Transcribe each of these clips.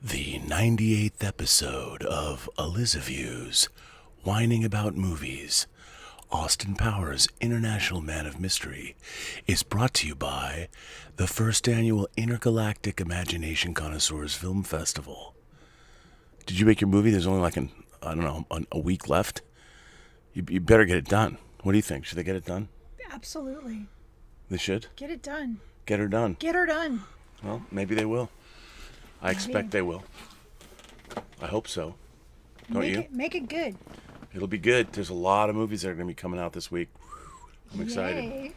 The 98th episode of Elysabeth's Whining About Movies, Austin Powers International Man of Mystery, is brought to you by the first annual Intergalactic Imagination Connoisseurs Film Festival. Did you make your movie? There's only a week left. You better get it done. What do you think? Should they get it done? Absolutely. They should? Get it done. Get her done. Get her done. Well, maybe they will. I expect they will. I hope so. Don't you? Make it good. It'll be good. There's a lot of movies that are going to be coming out this week. I'm excited. Yay.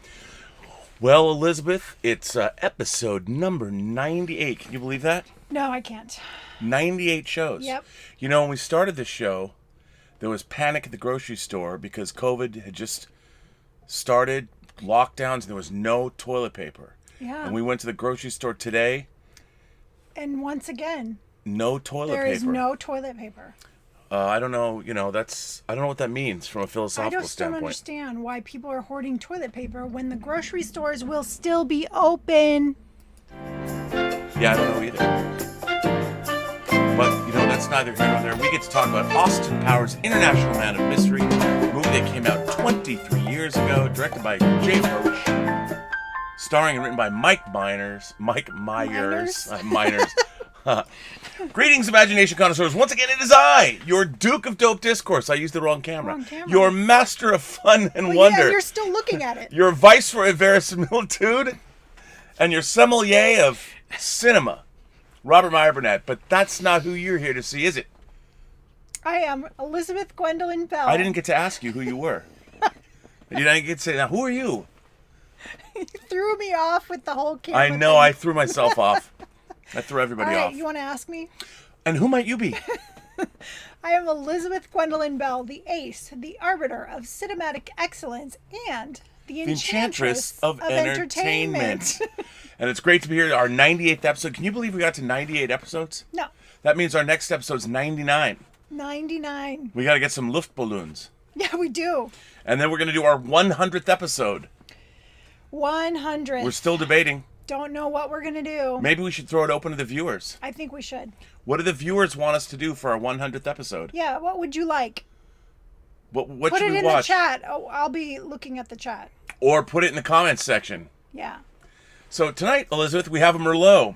Well, Elysabeth, it's episode number 98. Can you believe that? No, I can't. 98 shows. Yep. You know, when we started this show, there was panic at the grocery store because COVID had just started, lockdowns, and there was no toilet paper. Yeah. And we went to the grocery store today. And once again, No toilet paper. there is no toilet paper. I don't know, I don't know what that means from a I philosophical just don't standpoint. understand why people are hoarding toilet paper when the grocery stores will still be open. Yeah, I don't know either. But, that's neither here nor there. We get to talk about Austin Powers International Man of Mystery, a movie that came out 23 years ago, directed by Roach, starring and written by Mike Meyers. Greetings, Imagination Connoisseurs. Once again, it is I, your Duke of Dope Discourse. I used the wrong camera. Your Master of Fun and Wonder. Yeah, you're still looking at it. Your Viceroy of Verisimilitude. And your Sommelier of Cinema, Robert Meyer Burnett. But that's not who you're here to see, is it? I am Elysabeth Gwendolyn Belle. I didn't get to ask you who you were. You didn't get to say, now, who are you? You threw me off with the whole camera I know, thing. I threw myself off. I threw everybody All right, off. you want to ask me? And who might you be? I am Elysabeth Gwendolyn Belle, the ace, the arbiter of cinematic excellence, and the enchantress of entertainment. And it's great to be here, our 98th episode. Can you believe we got to 98 episodes? No, That means our next episode's 99. 99. We got to get some Luftballons. Yeah, we do. And then we're going to do our 100th episode. 100. We're still debating. Don't know what we're going to do. Maybe we should throw it open to the viewers. I think we should. What do the viewers want us to do for our 100th episode? Yeah, what would you like? What Put should it we in watch? the chat. Oh, I'll be looking at the chat. Or put it in the comments section. Yeah. So tonight, Elysabeth, we have a Merlot.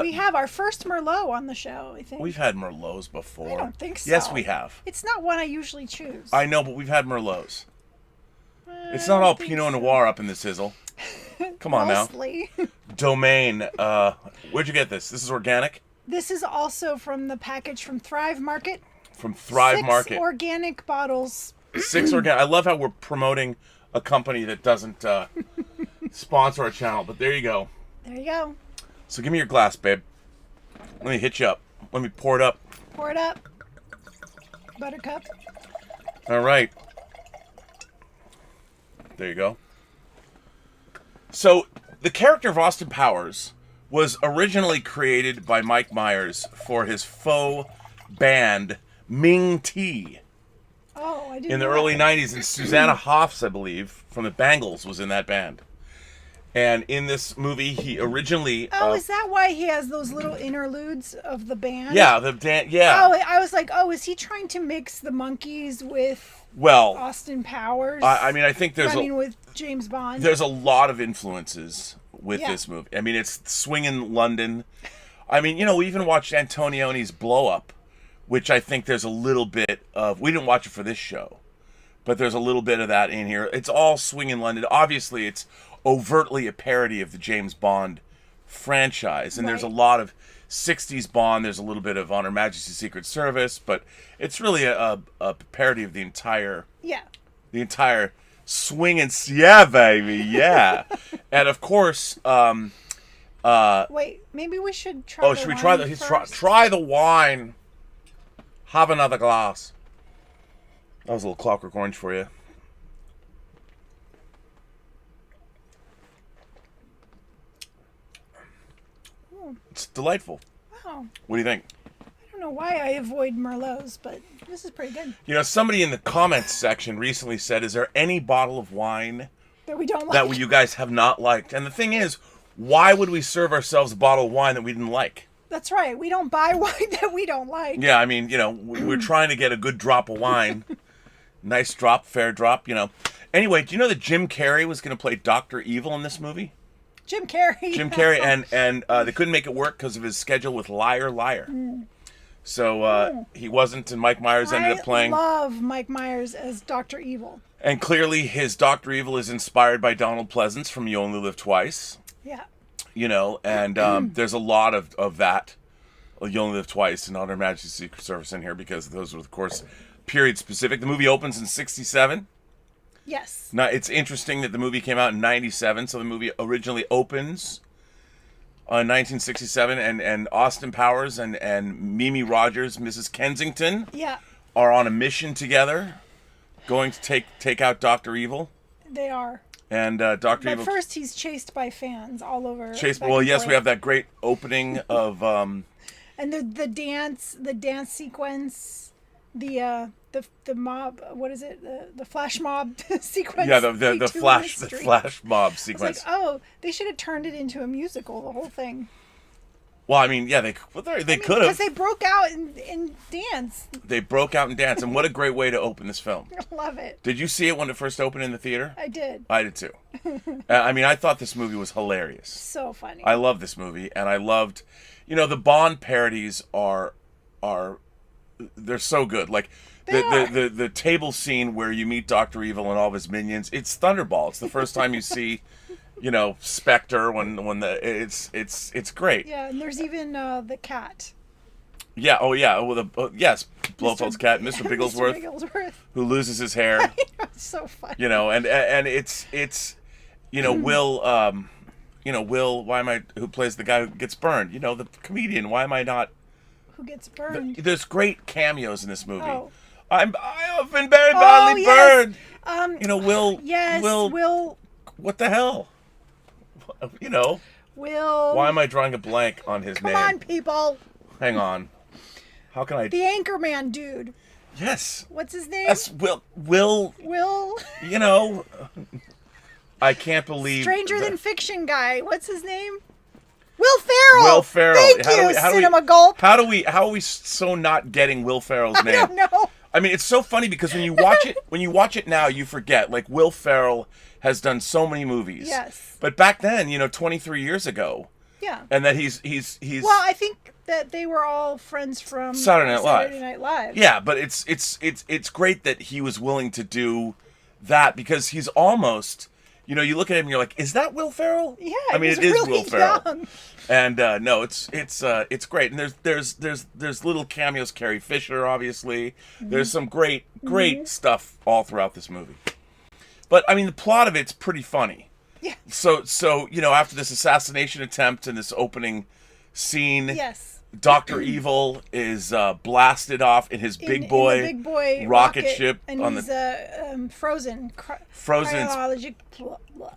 We have our first Merlot on the show, I think. We've had Merlots before. I don't think so. Yes, we have. It's not one I usually choose. I know, but we've had Merlots. It's I not don't all think Pinot so. Noir up in the sizzle. Come on now. Mostly. Domaine. Where'd you get this? This is organic? This is also from the package from Thrive Market. From Thrive 6 Market. organic bottles. 6 organic. I love how we're promoting a company that doesn't sponsor our channel, but there you go. There you go. So give me your glass, babe. Let me hit you up. Let me pour it up. Pour it up. Buttercup. All right. There you go. So, the character of Austin Powers was originally created by Mike Meyers for his faux band, Ming T. Oh, I didn't In the know early that. 90s, and Susanna Hoffs, I believe, from the Bangles was in that band. And in this movie, he originally... Oh, is that why he has those little interludes of the band? Yeah, yeah. Oh, I was like, is he trying to mix the Monkees with Well, Austin Powers? I mean, I think with James Bond. there's a lot of influences with Yeah. this movie. I mean, it's swinging London. I mean, we even watched Antonioni's Blow Up, which I think there's a little bit of... We didn't watch it for this show, but there's a little bit of that in here. It's all swinging London. Obviously, it's overtly a parody of the James Bond franchise, and there's a Right. lot of 60s Bond. There's a little bit of On Her Majesty's Secret Service, but it's really a parody of the entire swinging... Yeah, baby, yeah. And of course... Wait, maybe we should try Oh, should we try try the wine? Have another glass. That was a little Clockwork Orange for you. It's delightful. Wow. What do you think? I don't know why I avoid Merlots, but this is pretty good. Somebody in the comments section recently said, is there any bottle of wine That we don't like. that you guys have not liked? And the thing is, why would we serve ourselves a bottle of wine that we didn't like? That's right. We don't buy wine that we don't like. Yeah, I mean, we're trying to get a good drop of wine. Nice drop, fair drop, Anyway, do you know that Jim Carrey was going to play Dr. Evil in this movie? Jim Carrey. Jim Carrey, and they couldn't make it work because of his schedule with Liar. So he wasn't, and Mike Myers ended up playing. I love Mike Myers as Dr. Evil. And clearly his Dr. Evil is inspired by Donald Pleasance from You Only Live Twice. Yeah. And there's a lot of that. You Only Live Twice and On Her Majesty's Secret Service in here because those were, of course, period specific. The movie opens in 1967. Yes. Now, it's interesting that the movie came out in 1997, so the movie originally opens in 1967, and Austin Powers and Mimi Rogers, Mrs. Kensington, are on a mission together, going to take out Dr. Evil. They are. And Dr. Evil... But first, he's chased by fans all over. Well, yes, we have that great opening of... and the dance sequence, the mob, what is it? The flash mob sequence. Yeah, the flash mob sequence. I was like, they should have turned it into a musical, the whole thing. Well, I mean, yeah, they could have. Because they broke out in dance. They broke out in dance, and what a great way to open this film. I love it. Did you see it when it first opened in the theater? I did. I did too. I thought this movie was hilarious. So funny. I love this movie, and I loved, the Bond parodies are they're so good. Like the table scene where you meet Dr. Evil and all of his minions. It's Thunderball. It's the first time you see, Spectre it's great. Yeah, and there's even the cat. Yeah. Oh yeah. Well, yes, Blofeld's cat, Mr. Bigglesworth, who loses his hair. It's so funny. And it's Will. Will. Who plays the guy who gets burned? The comedian. Why am I not? Who gets burned? There's great cameos in this movie. Oh. I have been very badly burned. Will. Yes. Will. What the hell? Will. Why am I drawing a blank on his name? Come on, people. Hang on. How can I? The Anchorman dude. Yes. What's his name? That's Will. Will. I can't believe. Stranger Than Fiction guy. What's his name? Will Ferrell. Will Ferrell. Thank you, Cinema Gulp. How are we so not getting Will Ferrell's name? I don't know. I mean, it's so funny because when you watch it now, you forget. Like, Will Ferrell has done so many movies. Yes. But back then, 23 years ago. Yeah. And that he's. Well, I think that they were all friends from Saturday Night Live. Yeah, but it's great that he was willing to do that because he's almost. You look at him and you're like, is that Will Ferrell? Yeah, I mean, it is really Will Ferrell. Young. And no, it's great. And there's little cameos. Carrie Fisher, obviously. Mm-hmm. There's some great stuff all throughout this movie. But I mean, the plot of it's pretty funny. Yeah. So after this assassination attempt and this opening scene, yes. Dr. Evil is blasted off in his big boy rocket ship, and he's frozen.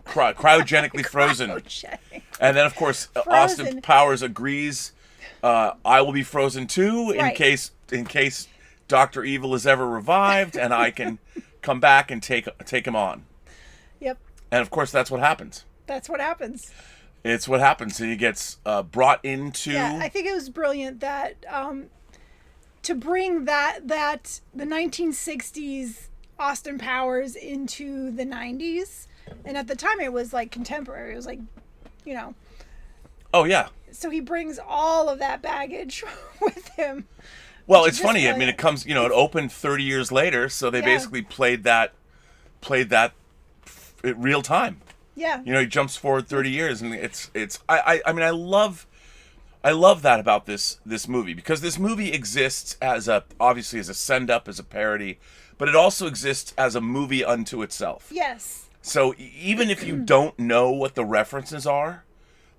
Cryogenically frozen. And then, of course, Austin Powers agrees. I will be frozen too, in case Dr. Evil is ever revived, and I can come back and take him on. Yep. And of course, that's what happens. It's what happens. And he gets brought into... Yeah, I think it was brilliant that to bring that the 1960s Austin Powers into the 90s. And at the time it was like contemporary. It was like, Oh, yeah. So he brings all of that baggage with him. Well, it's funny. I mean, it comes, it opened 30 years later. So they basically played that real time. Yeah. He jumps forward 30 years, and I mean, I love that about this movie, because this movie exists obviously as a send up, as a parody, but it also exists as a movie unto itself. Yes. So even if you don't know what the references are,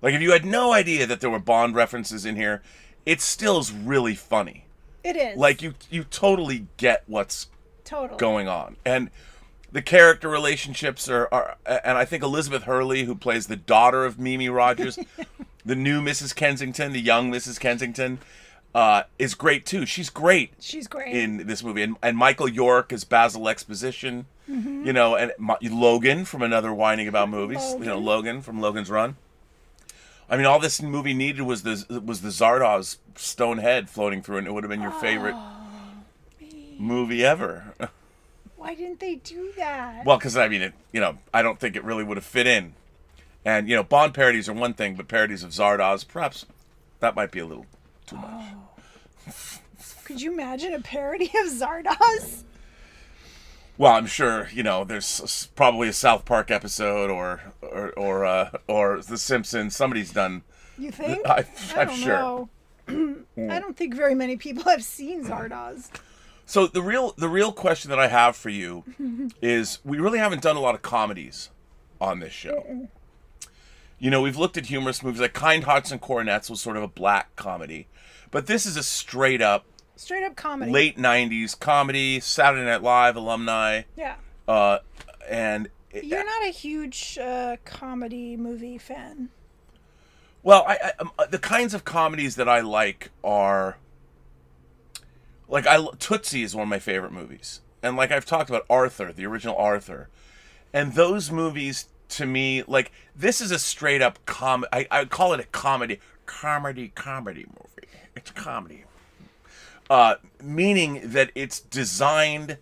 like if you had no idea that there were Bond references in here, it still is really funny. It is. Like you totally get what's going on. And the character relationships are, and I think Elysabeth Hurley, who plays the daughter of Mimi Rogers, the new Mrs. Kensington, the young Mrs. Kensington, is great too. She's great in this movie. And Michael York is Basil Exposition, and Logan from another Whining About Movies, Logan from Logan's Run. I mean, all this movie needed was the Zardoz stone head floating through, and it would have been your favorite movie ever. Why didn't they do that? Well, because I mean, I don't think it really would have fit in. And Bond parodies are one thing, but parodies of Zardoz, perhaps that might be a little too much. Could you imagine a parody of Zardoz? Well, I'm sure there's probably a South Park episode or The Simpsons. Somebody's done. You think? I'm sure. I don't think very many people have seen Zardoz. So the real question that I have for you is, we really haven't done a lot of comedies on this show. We've looked at humorous movies like Kind Hearts and Coronets was sort of a black comedy, but this is a straight up comedy, late 90s comedy, Saturday Night Live alumni. Yeah. And you're not a huge comedy movie fan. Well, I the kinds of comedies that I like are Tootsie is one of my favorite movies, and like I've talked about Arthur, the original Arthur, and those movies to me, like, this is a straight up I call it a comedy movie. It's a comedy. Meaning that it's designed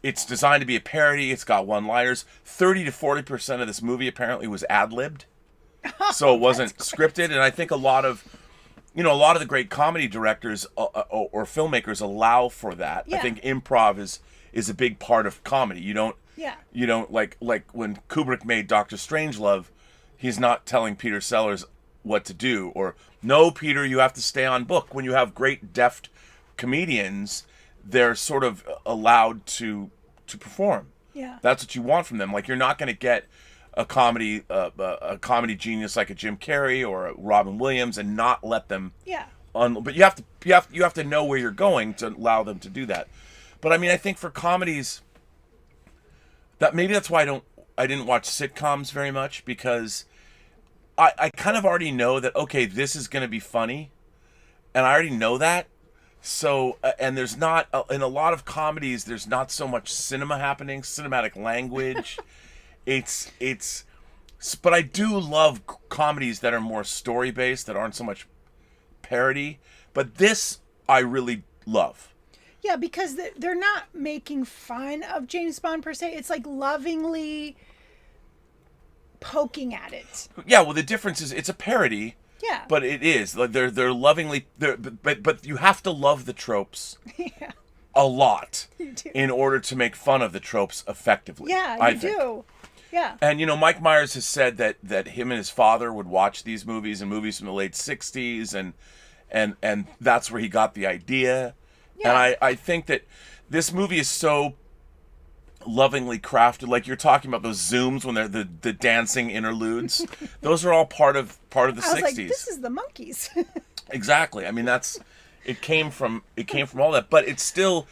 to be a parody. It's got one-liners. 30 to 40% of this movie apparently was ad-libbed, so it wasn't scripted. And I think a lot of the great comedy directors or filmmakers allow for that. Yeah. I think improv is a big part of comedy. You don't like when Kubrick made Dr. Strangelove, he's not telling Peter Sellers what to do, or no, Peter, you have to stay on book. When you have great deft comedians, they're sort of allowed to perform. Yeah, that's what you want from them. Like, you're not going to get a comedy genius like a Jim Carrey or a Robin Williams and not let them. Yeah. But you have to know where you're going to allow them to do that. But I mean, I think for comedies, that's why I didn't watch sitcoms very much, because I kind of already know that, okay, this is going to be funny, and I already know that. So, and there's not, in a lot of comedies, there's not so much cinematic language. But I do love comedies that are more story-based, that aren't so much parody. But this, I really love. Yeah, because they're not making fun of James Bond per se. It's like lovingly poking at it. Yeah, well, the difference is it's a parody. Yeah. But it is. Like, they're lovingly, but you have to love the tropes. Yeah. A lot. You do. In order to make fun of the tropes effectively. Yeah, you do. Yeah. And Mike Meyers has said that him and his father would watch these movies and movies from the late 60s, and that's where he got the idea. Yeah. And I think that this movie is so lovingly crafted. Like, you're talking about those zooms when they're the dancing interludes. Those are all part of the 60s. I was like, this is the Monkees. Exactly. I mean, it came from all that, but it's still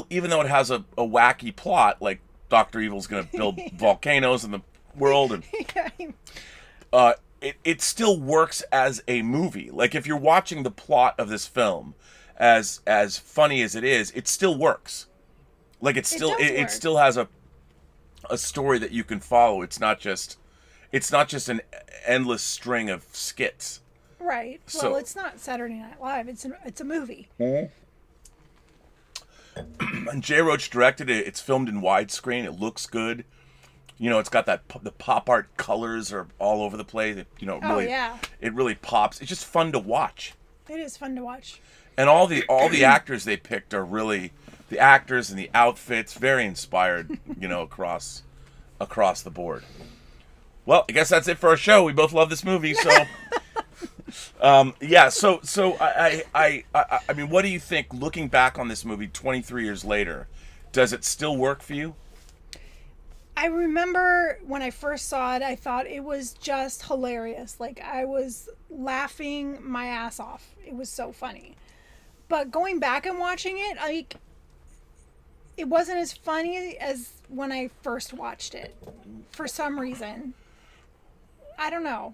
even though it has a wacky plot, like Dr. Evil's going to build volcanoes in the world, and it still works as a movie. Like, if you're watching the plot of this film, as funny as it is, it still works. Like, it still has a story that you can follow. It's not just an endless string of skits. Right. Well, it's not Saturday Night Live. It's a movie. Mm-hmm. And Jay Roach directed it. It's filmed in widescreen. It looks good. It's got the pop art colors are all over the place. It really pops. It's just fun to watch. It is fun to watch. And all the actors they picked are really, the actors and the outfits, very inspired, across the board. Well, I guess that's it for our show. We both love this movie, so yeah. So I mean, what do you think, looking back on this movie 23 years later? Does it still work for you? I remember when I first saw it, I thought it was just hilarious. Like, I was laughing my ass off. It was so funny. But going back and watching it, like, it wasn't as funny as when I first watched it, for some reason. I don't know.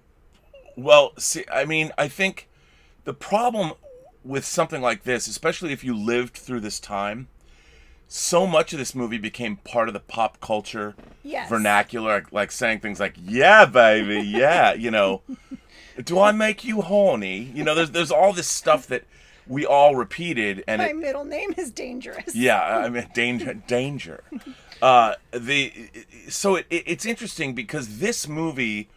Well, see, I mean, I think the problem with something like this, especially if you lived through this time, so much of this movie became part of the pop culture vernacular, like saying things like, yeah, baby, yeah, Do I make you horny? You know, there's all this stuff that we all repeated, and My middle name is Dangerous. yeah, I mean danger. It's interesting because this movie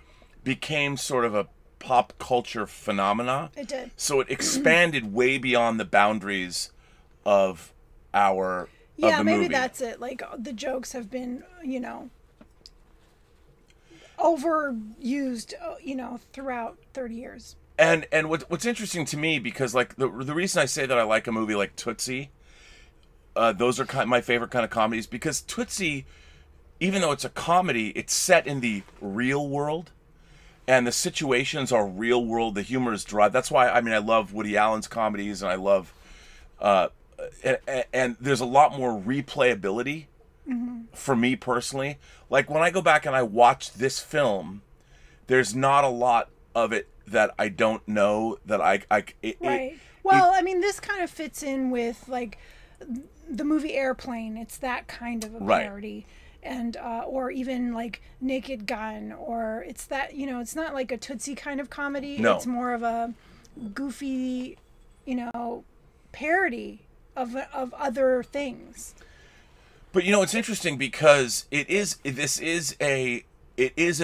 became sort of a pop culture phenomena. It did. So it expanded way beyond the boundaries of our of the maybe movie. that's it. Like the jokes have been, overused, throughout 30 years. And what's interesting to me, because like the reason I say that I like a movie like Tootsie, those are my favorite kind of comedies, because Tootsie, even though it's a comedy, it's set in the real world, and the situations are real world. The humor is dry. That's why I love Woody Allen's comedies, and I love, and there's a lot more replayability for me personally. Like when I go back and I watch this film, there's not a lot of it that I don't know that Right. Well, this kind of fits in with like the movie Airplane. It's that kind of a parody. And or even like Naked Gun, or it's that, it's not like a Tootsie kind of comedy. No. It's more of a goofy, parody of other things. But it's interesting because it is a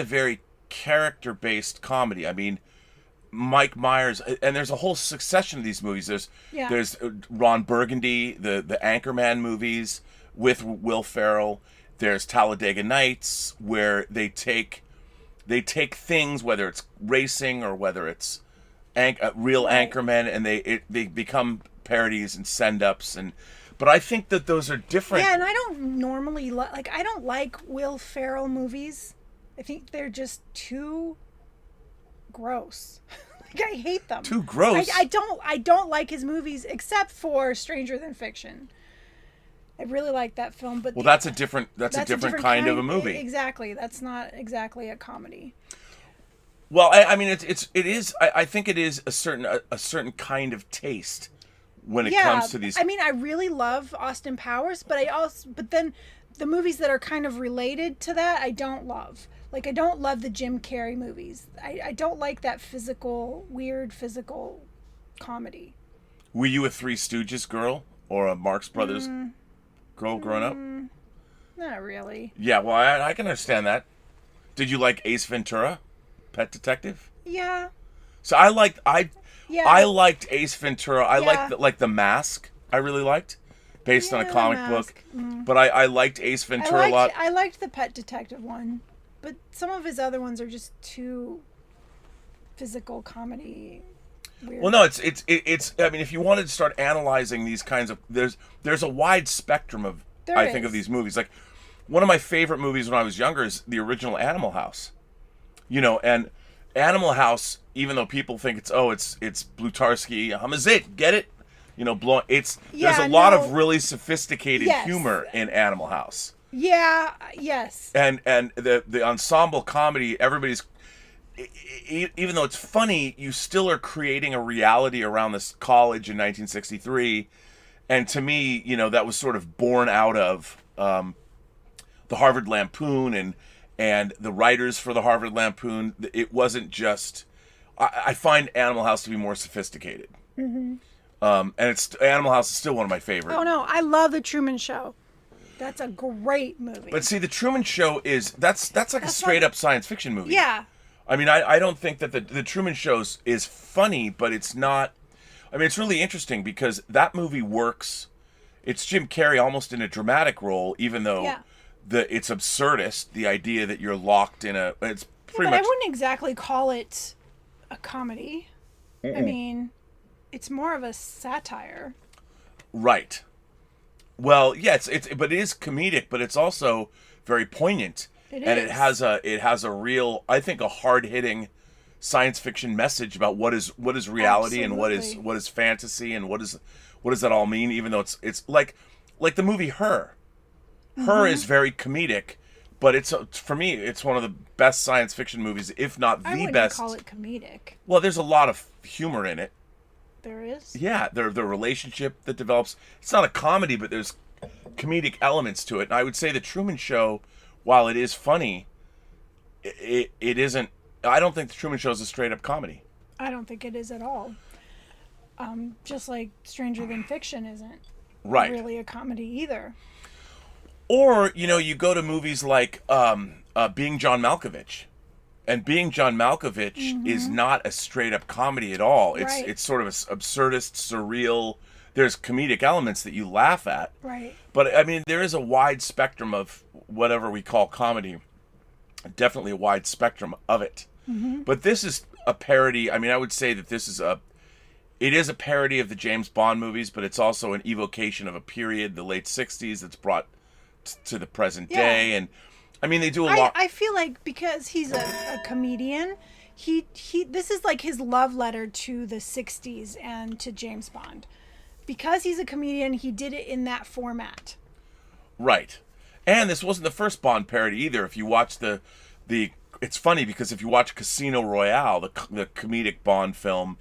very character based comedy. I mean, Mike Meyers, and there's a whole succession of these movies. There's Ron Burgundy, the Anchorman movies with Will Ferrell. There's Talladega Nights, where they take things, whether it's racing or whether it's real anchormen, and they become parodies and send-ups. But I think that those are different. Yeah, and I don't normally I don't like Will Ferrell movies. I think they're just too gross. I hate them. Too gross. I don't like his movies, except for Stranger Than Fiction. I really like that film, but that's a different kind of a movie. Exactly, that's not exactly a comedy. Well, it is. I think it is a certain kind of taste when it comes to these. I really love Austin Powers, but then the movies that are kind of related to that, I don't love. Like I don't love the Jim Carrey movies. I don't like that weird physical comedy. Were you a Three Stooges girl or a Marx Brothers girl growing up? Not really. Yeah, well, I can understand that. Did you like Ace Ventura, Pet Detective? Yeah. So I liked Ace Ventura. I liked The Mask. I really liked, based on a comic book. But I liked Ace Ventura a lot. I liked the Pet Detective one, but some of his other ones are just too physical comedy. Weird. Well, no, it's. If you wanted to start analyzing these kinds of, there's a wide spectrum of of these movies. Like one of my favorite movies when I was younger is the original Animal House. And Animal House, even though people think it's Blutarsky, Hamazit, get it? There's a lot of really sophisticated humor in Animal House. Yeah. Yes. And the ensemble comedy, everybody's. Even though it's funny, you still are creating a reality around this college in 1963, and to me, that was sort of born out of the Harvard Lampoon and the writers for the Harvard Lampoon. It wasn't just. I find Animal House to be more sophisticated, and Animal House is still one of my favorites. Oh no, I love The Truman Show. That's a great movie. But see, The Truman Show that's like a straight up science fiction movie. Yeah. I don't think that the Truman Show is funny, but it's not. It's really interesting because that movie works. It's Jim Carrey almost in a dramatic role, even though it's absurdist. The idea that you're locked in it's pretty much. I wouldn't exactly call it a comedy. It's more of a satire. Right. Well, yeah, but it is comedic, but it's also very poignant. It has a real, I think, a hard-hitting science fiction message about what is reality. Absolutely. And what is fantasy and what does that all mean, even though it's like the movie Her. Her is very comedic, but for me it's one of the best science fiction movies, if not the best. I wouldn't call it comedic. Well, there's a lot of humor in it. There is? Yeah, the relationship that develops. It's not a comedy, but there's comedic elements to it. And I would say The Truman Show, while it is funny, it isn't. I don't think The Truman Show is a straight up comedy. I don't think it is at all. Just like Stranger Than Fiction isn't Right. really a comedy either. Or, you go to movies like Being John Malkovich. And Being John Malkovich is not a straight-up comedy at all. It's sort of an absurdist, surreal. There's comedic elements that you laugh at. Right. But, I mean, there is a wide spectrum of whatever we call comedy. Definitely a wide spectrum of it. But this is a parody. I mean, I would say that it is a parody of the James Bond movies, but it's also an evocation of a period, the late 60s, that's brought to the present day. And I mean, they do a lot. I feel like because he's a comedian, this is like his love letter to the 60s and to James Bond. Because he's a comedian, he did it in that format. Right. And this wasn't the first Bond parody either. If you watch it's funny because if you watch Casino Royale, the comedic Bond film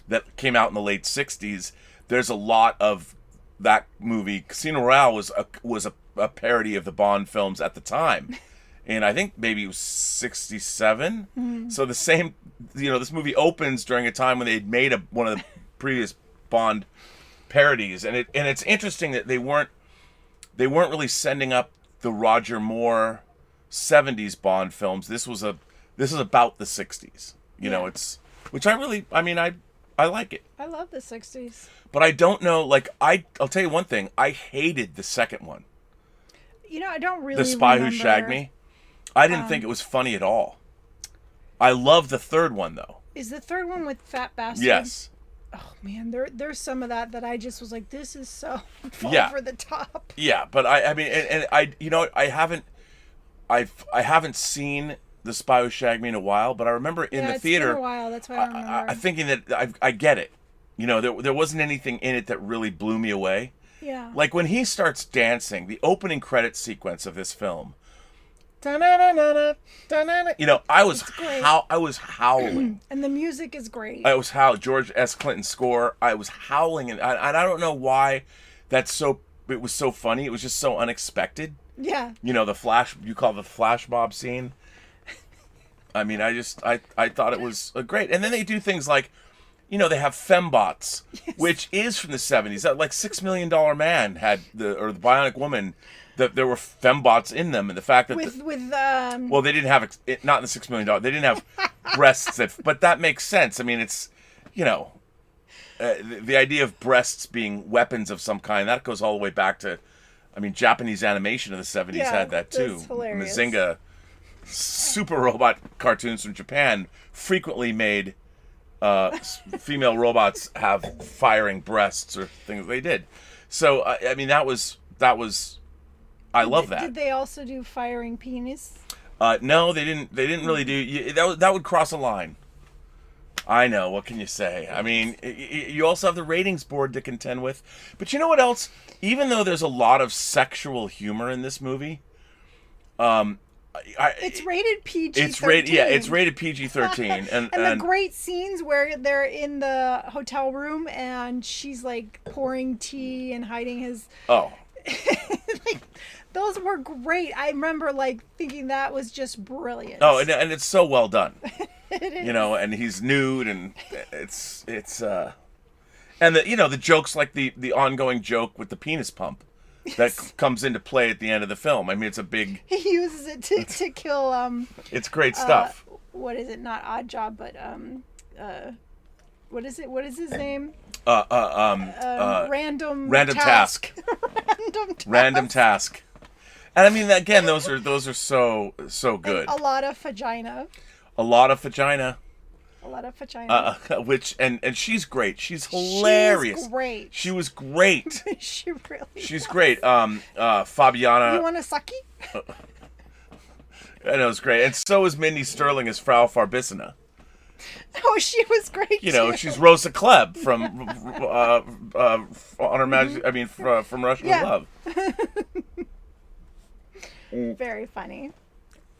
that came out in the late 60s, there's a lot of that movie. Casino Royale was a parody of the Bond films at the time. And I think maybe it was 67. So the same, this movie opens during a time when they'd made one of the previous Bond parodies. And it's interesting that they weren't really sending up the Roger Moore 70s Bond films. This is about the 60s. Which I like it. I love the 60s. But I don't know, I'll tell you one thing. I hated the second one. I don't really The Spy remember. Who Shagged Me. I didn't think it was funny at all. I love the third one, though. Is the third one with Fat Bastard? Yes. Oh, man, there's some of that I just was like, this is so over the top. Yeah, but I mean, and I haven't seen The Spy Who Shagged Me in a while, but I remember in the theater. It's been a while, that's why I don't remember. I'm thinking that I get it. There wasn't anything in it that really blew me away. Yeah. Like when he starts dancing, the opening credit sequence of this film. I was howling. And the music is great. I was howling. George S. Clinton score. I was howling, and I don't know why it was so funny. It was just so unexpected. Yeah. You call the flash mob scene. I mean, I thought it was great. And then they do things like, they have fembots, which is from the 70s. That, like, $6 Million Man had the Bionic Woman, that there were fembots in them, and the fact that well, they didn't have it, not in the $6 Million. They didn't have breasts but that makes sense. I mean, it's the idea of breasts being weapons of some kind, that goes all the way back to, Japanese animation of the 70s had that too. That's hilarious. Mazinga super robot cartoons from Japan frequently made female robots have firing breasts or things they did. So that was I love that. Did they also do firing penis? No, they didn't really do that would cross a line. I know, what can you say? I mean, you also have the ratings board to contend with. But you know what else? Even though there's a lot of sexual humor in this movie, it's rated PG-13. It's rated PG-13. and the great scenes where they're in the hotel room and she's like pouring tea and hiding his... Oh. Those were great. I remember thinking that was just brilliant. Oh, and it's so well done. It is. And he's nude, and it's and the jokes, like the ongoing joke with the penis pump that comes into play at the end of the film. I mean, it's a big... He uses it to kill... it's great stuff. What is it? Not Odd Job, but... what is it? What is his name? Random Task. Random Task. And I mean, again, those are so good. And a lot of vagina. A lot of vagina. A lot of vagina. Which and she's great. She's hilarious. She's great. She was great. She's great. Fabiana. You want a sucky? I know, it's great. And so is Mindy Sterling as Frau Farbissina. Oh, she was great. Too. She's Rosa Klebb from On Her Majesty. From Russian with Love. Very funny.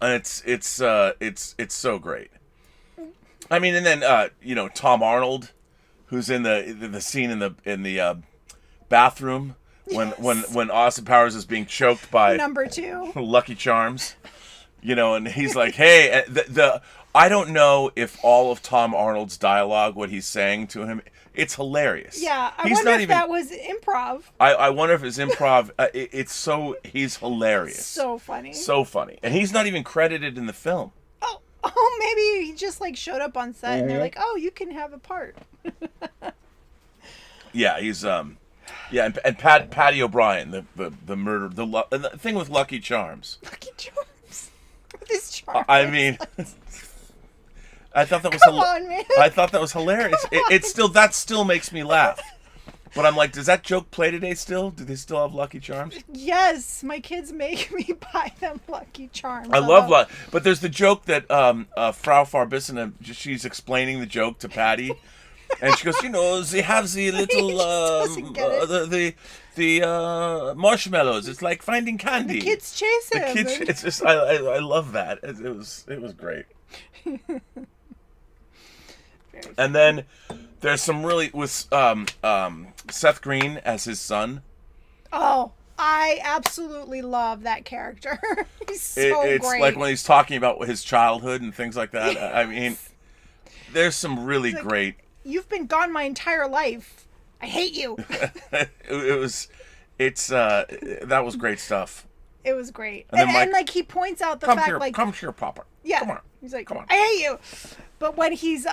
And it's so great. I mean, and then Tom Arnold, who's in the scene in the bathroom when Austin Powers is being choked by number 2 Lucky Charms. You know, and he's like, hey, I don't know if all of Tom Arnold's dialogue, what he's saying to him, it's hilarious. Yeah, I he's wonder not if even, that was improv. I wonder if it's improv. He's hilarious. So funny. So funny. And he's not even credited in the film. Oh, maybe he just like showed up on set and they're like, oh, you can have a part. Yeah, he's and Patty O'Brien, the murder, and the thing with Lucky Charms. Lucky Charms. With his charms. I mean, I thought that was I thought that was hilarious. It still makes me laugh. But I'm like, does that joke play today still? Do they still have Lucky Charms? Yes, my kids make me buy them Lucky Charms. I love Lucky. But there's the joke that Frau Farbissina, she's explaining the joke to Patty. And she goes, you know, they have the little, the marshmallows. It's like finding candy. The kids chase him. It's just, I love that. It was great. And then there's some really, with Seth Green as his son. Oh, I absolutely love that character. He's so great. It's like when he's talking about his childhood and things like that. Yes. I mean, there's some really great. You've been gone my entire life. I hate you. That was great stuff. It was great. And like he points out the fact, like, come here, Papa. Yeah. Come on. He's like, come on. I hate you. But when he's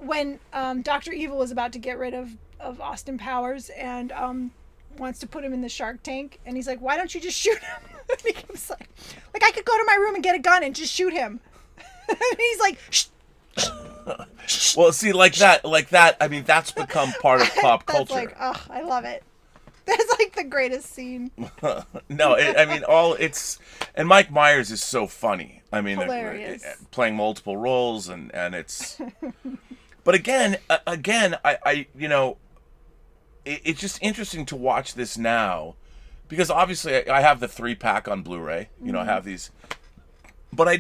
when Dr. Evil is about to get rid of Austin Powers and wants to put him in the shark tank, and he's like, why don't you just shoot him? And he comes like I could go to my room and get a gun and just shoot him. And he's like, shh. Well, see, like that. I mean, that's become part of pop culture. That's like, oh, I love it. That's like the greatest scene. No, and Mike Meyers is so funny. I mean, hilarious. Playing multiple roles, and it's. But again, I you know, it's just interesting to watch this now, because obviously I have the 3-pack on Blu-ray. You know, I have these, but I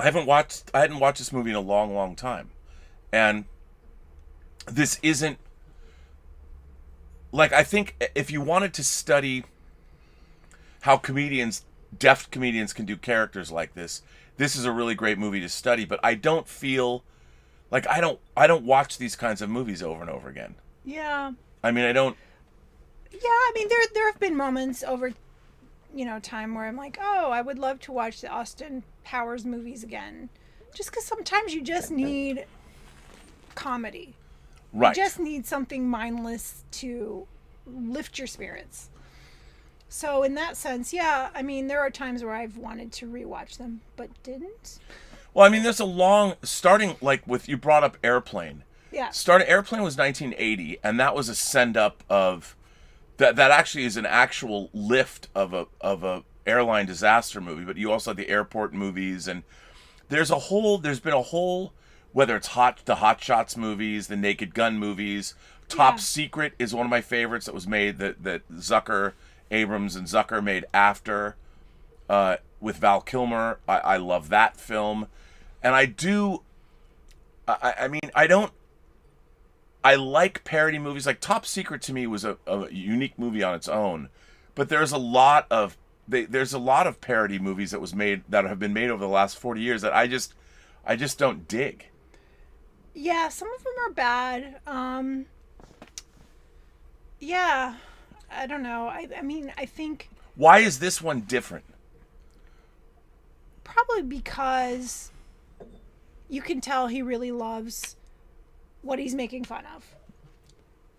hadn't watched this movie in a long, long time. And this isn't, like, I think if you wanted to study how deft comedians can do characters like this is a really great movie to study. But I don't feel like I don't watch these kinds of movies over and over again. Yeah. I mean, I don't. Yeah, I mean, there have been moments over, you know, time where I'm like, oh, I would love to watch the Austin Powers movies again, just because sometimes you just need comedy. Right. You just need something mindless to lift your spirits. So in that sense, yeah, I mean, there are times where I've wanted to rewatch them, but didn't. Well, I mean, there's a long, starting, like, with, you brought up Airplane. Yeah. Airplane was 1980, and that was a send-up of, that actually is an actual lift of a airline disaster movie, but you also had the airport movies, and there's been a whole, whether it's the Hot Shots movies, the Naked Gun movies, Top Secret is one of my favorites that was made, that Zucker, Abrams and Zucker made after, with Val Kilmer. I love that film. And I like parody movies. Like Top Secret to me was a unique movie on its own, but there's a lot of parody movies that have been made over the last 40 years that I just don't dig. Yeah, some of them are bad. Yeah, I don't know. I mean, I think. Why is this one different? Probably because you can tell he really loves what he's making fun of.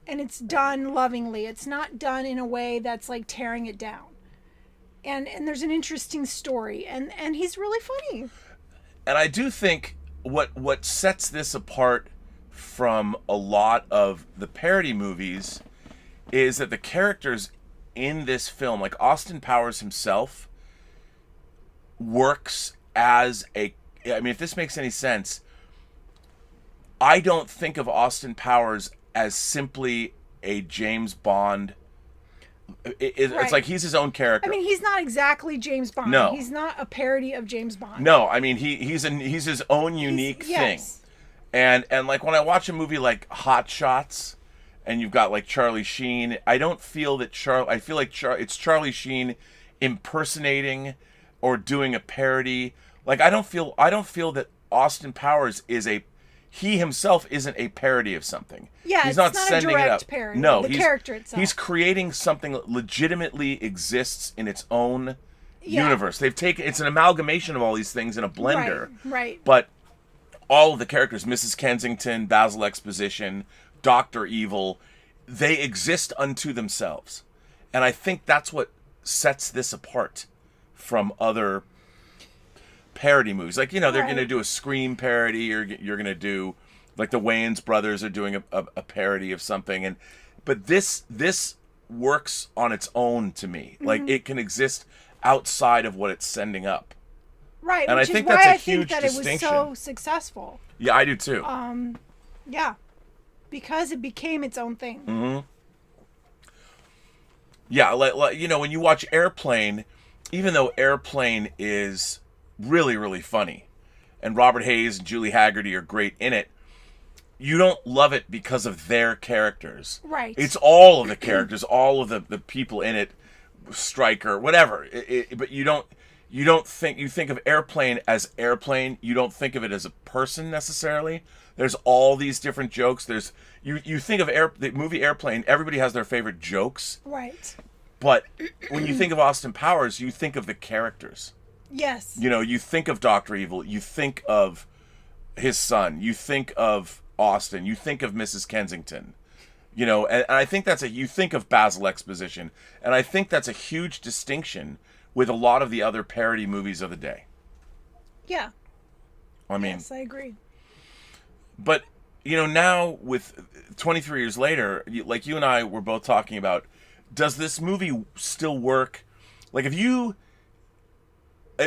And it's done lovingly. It's not done in a way that's like tearing it down. And there's an interesting story, and he's really funny. And I do think what sets this apart from a lot of the parody movies is that the characters in this film, like Austin Powers himself, works as I mean, if this makes any sense, I don't think of Austin Powers as simply a James Bond. It's like he's his own character. I mean, he's not exactly James Bond. No. He's not a parody of James Bond. No, I mean, he's his own unique thing. And like when I watch a movie like Hot Shots, and you've got like Charlie Sheen, I don't feel that I feel like it's Charlie Sheen impersonating or doing a parody. Like I don't feel that Austin Powers he himself isn't a parody of something. Yeah, he's it's not sending a direct it up. parody. No, the character itself. He's creating something that legitimately exists in its own universe. It's an amalgamation of all these things in a blender. Right. But all of the characters, Mrs. Kensington, Basil Exposition, Dr. Evil, they exist unto themselves. And I think that's what sets this apart from other parody movies. Like, they're going to do a Scream parody, or you're going to do, like the Wayans brothers are doing a parody of something. But this works on its own to me. Mm-hmm. Like, it can exist outside of what it's sending up. Right, and which I think is that's why a I think huge that distinction. It was so successful. Yeah, I do too. Yeah, because it became its own thing. Mm-hmm. Yeah, like when you watch Airplane, even though Airplane is really, really funny, and Robert Hayes and Julie Haggerty are great in it, you don't love it because of their characters. Right. It's all of the characters, all of the people in it, Stryker, whatever. But you think of Airplane as Airplane. You don't think of it as a person necessarily. There's all these different jokes. You think of the movie Airplane, everybody has their favorite jokes. Right. But when you think of Austin Powers, you think of the characters. Yes. You think of Dr. Evil, you think of his son, you think of Austin, you think of Mrs. Kensington. And I think you think of Basil Exposition, and I think that's a huge distinction with a lot of the other parody movies of the day. Yeah. Yes, I agree. But, now with 23 years later, like you and I were both talking about, does this movie still work? Like, it'd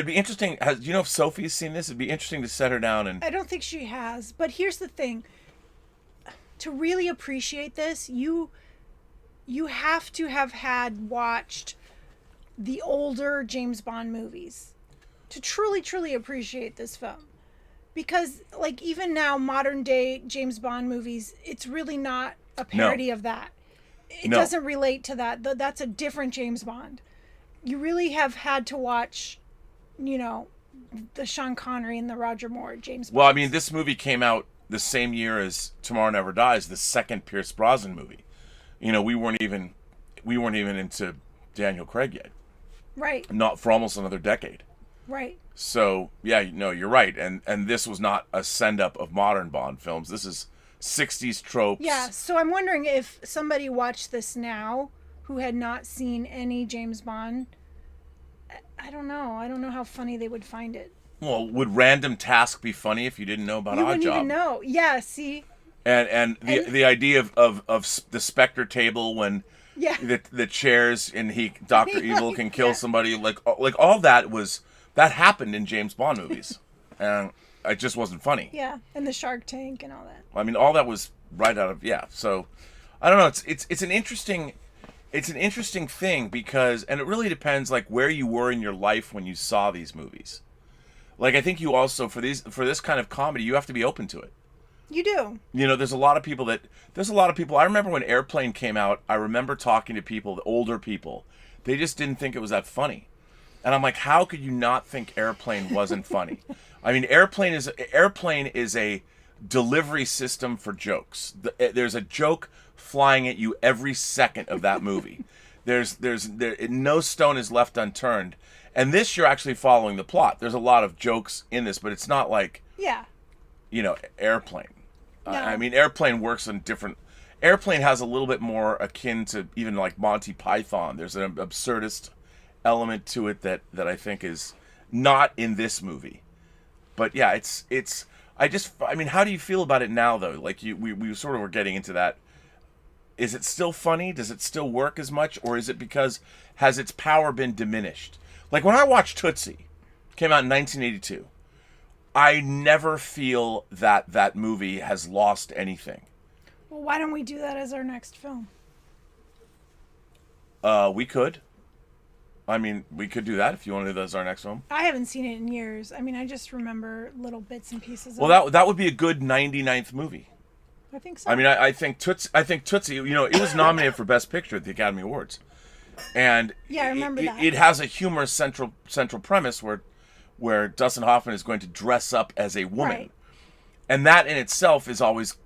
be interesting, do you know if Sophie's seen this? It'd be interesting to set her down and... I don't think she has, but here's the thing. To really appreciate this, you have to have watched the older James Bond movies to truly, truly appreciate this film. Because, like, even now, modern day James Bond movies, it's really not a parody of that. It doesn't relate to that. That's a different James Bond. You really have had to watch, the Sean Connery and the Roger Moore James Bond. Well, I mean, this movie came out the same year as Tomorrow Never Dies, the second Pierce Brosnan movie. We weren't even into Daniel Craig yet. Right. Not for almost another decade. Right. So, yeah, you're right. And this was not a send-up of modern Bond films. This is 60s tropes. Yeah, so I'm wondering if somebody watched this now who had not seen any James Bond, I don't know. I don't know how funny they would find it. Well, would Random Task be funny if you didn't know about Odd Job? You wouldn't even know. Yeah, see? And the idea of the Spectre table when the chairs and Dr. Evil can kill somebody, like all that happened in James Bond movies. And it just wasn't funny. Yeah, and the Shark Tank and all that. I mean, all that was right out of So, I don't know. It's an interesting thing because, and it really depends like where you were in your life when you saw these movies. Like I think you also for this kind of comedy you have to be open to it. You do. There's a lot of people. I remember when Airplane came out. I remember talking to people, the older people. They just didn't think it was that funny. And I'm like, how could you not think Airplane wasn't funny? I mean, Airplane is a delivery system for jokes. There's a joke flying at you every second of that movie. There's no stone is left unturned. And this, you're actually following the plot. There's a lot of jokes in this, but it's not like Airplane. No. I mean, Airplane works on different. Airplane has a little bit more akin to even like Monty Python. There's an absurdist element to it that I think is not in this movie. But yeah, it's. I mean, how do you feel about it now, though? Like we sort of were getting into that. Is it still funny? Does it still work as much, or is it because has its power been diminished? Like when I watched Tootsie, came out in 1982. I never feel that movie has lost anything. Well, why don't we do that as our next film? We could. I mean, we could do that if you want to do that as our next film. I haven't seen it in years. I mean, I just remember little bits and pieces. Well, that would be a good 99th movie. I think so. I mean, I think Tootsie. It was nominated for Best Picture at the Academy Awards, And Yeah, I remember that. it has a humorous central premise where Dustin Hoffman is going to dress up as a woman. Right. And that in itself is always,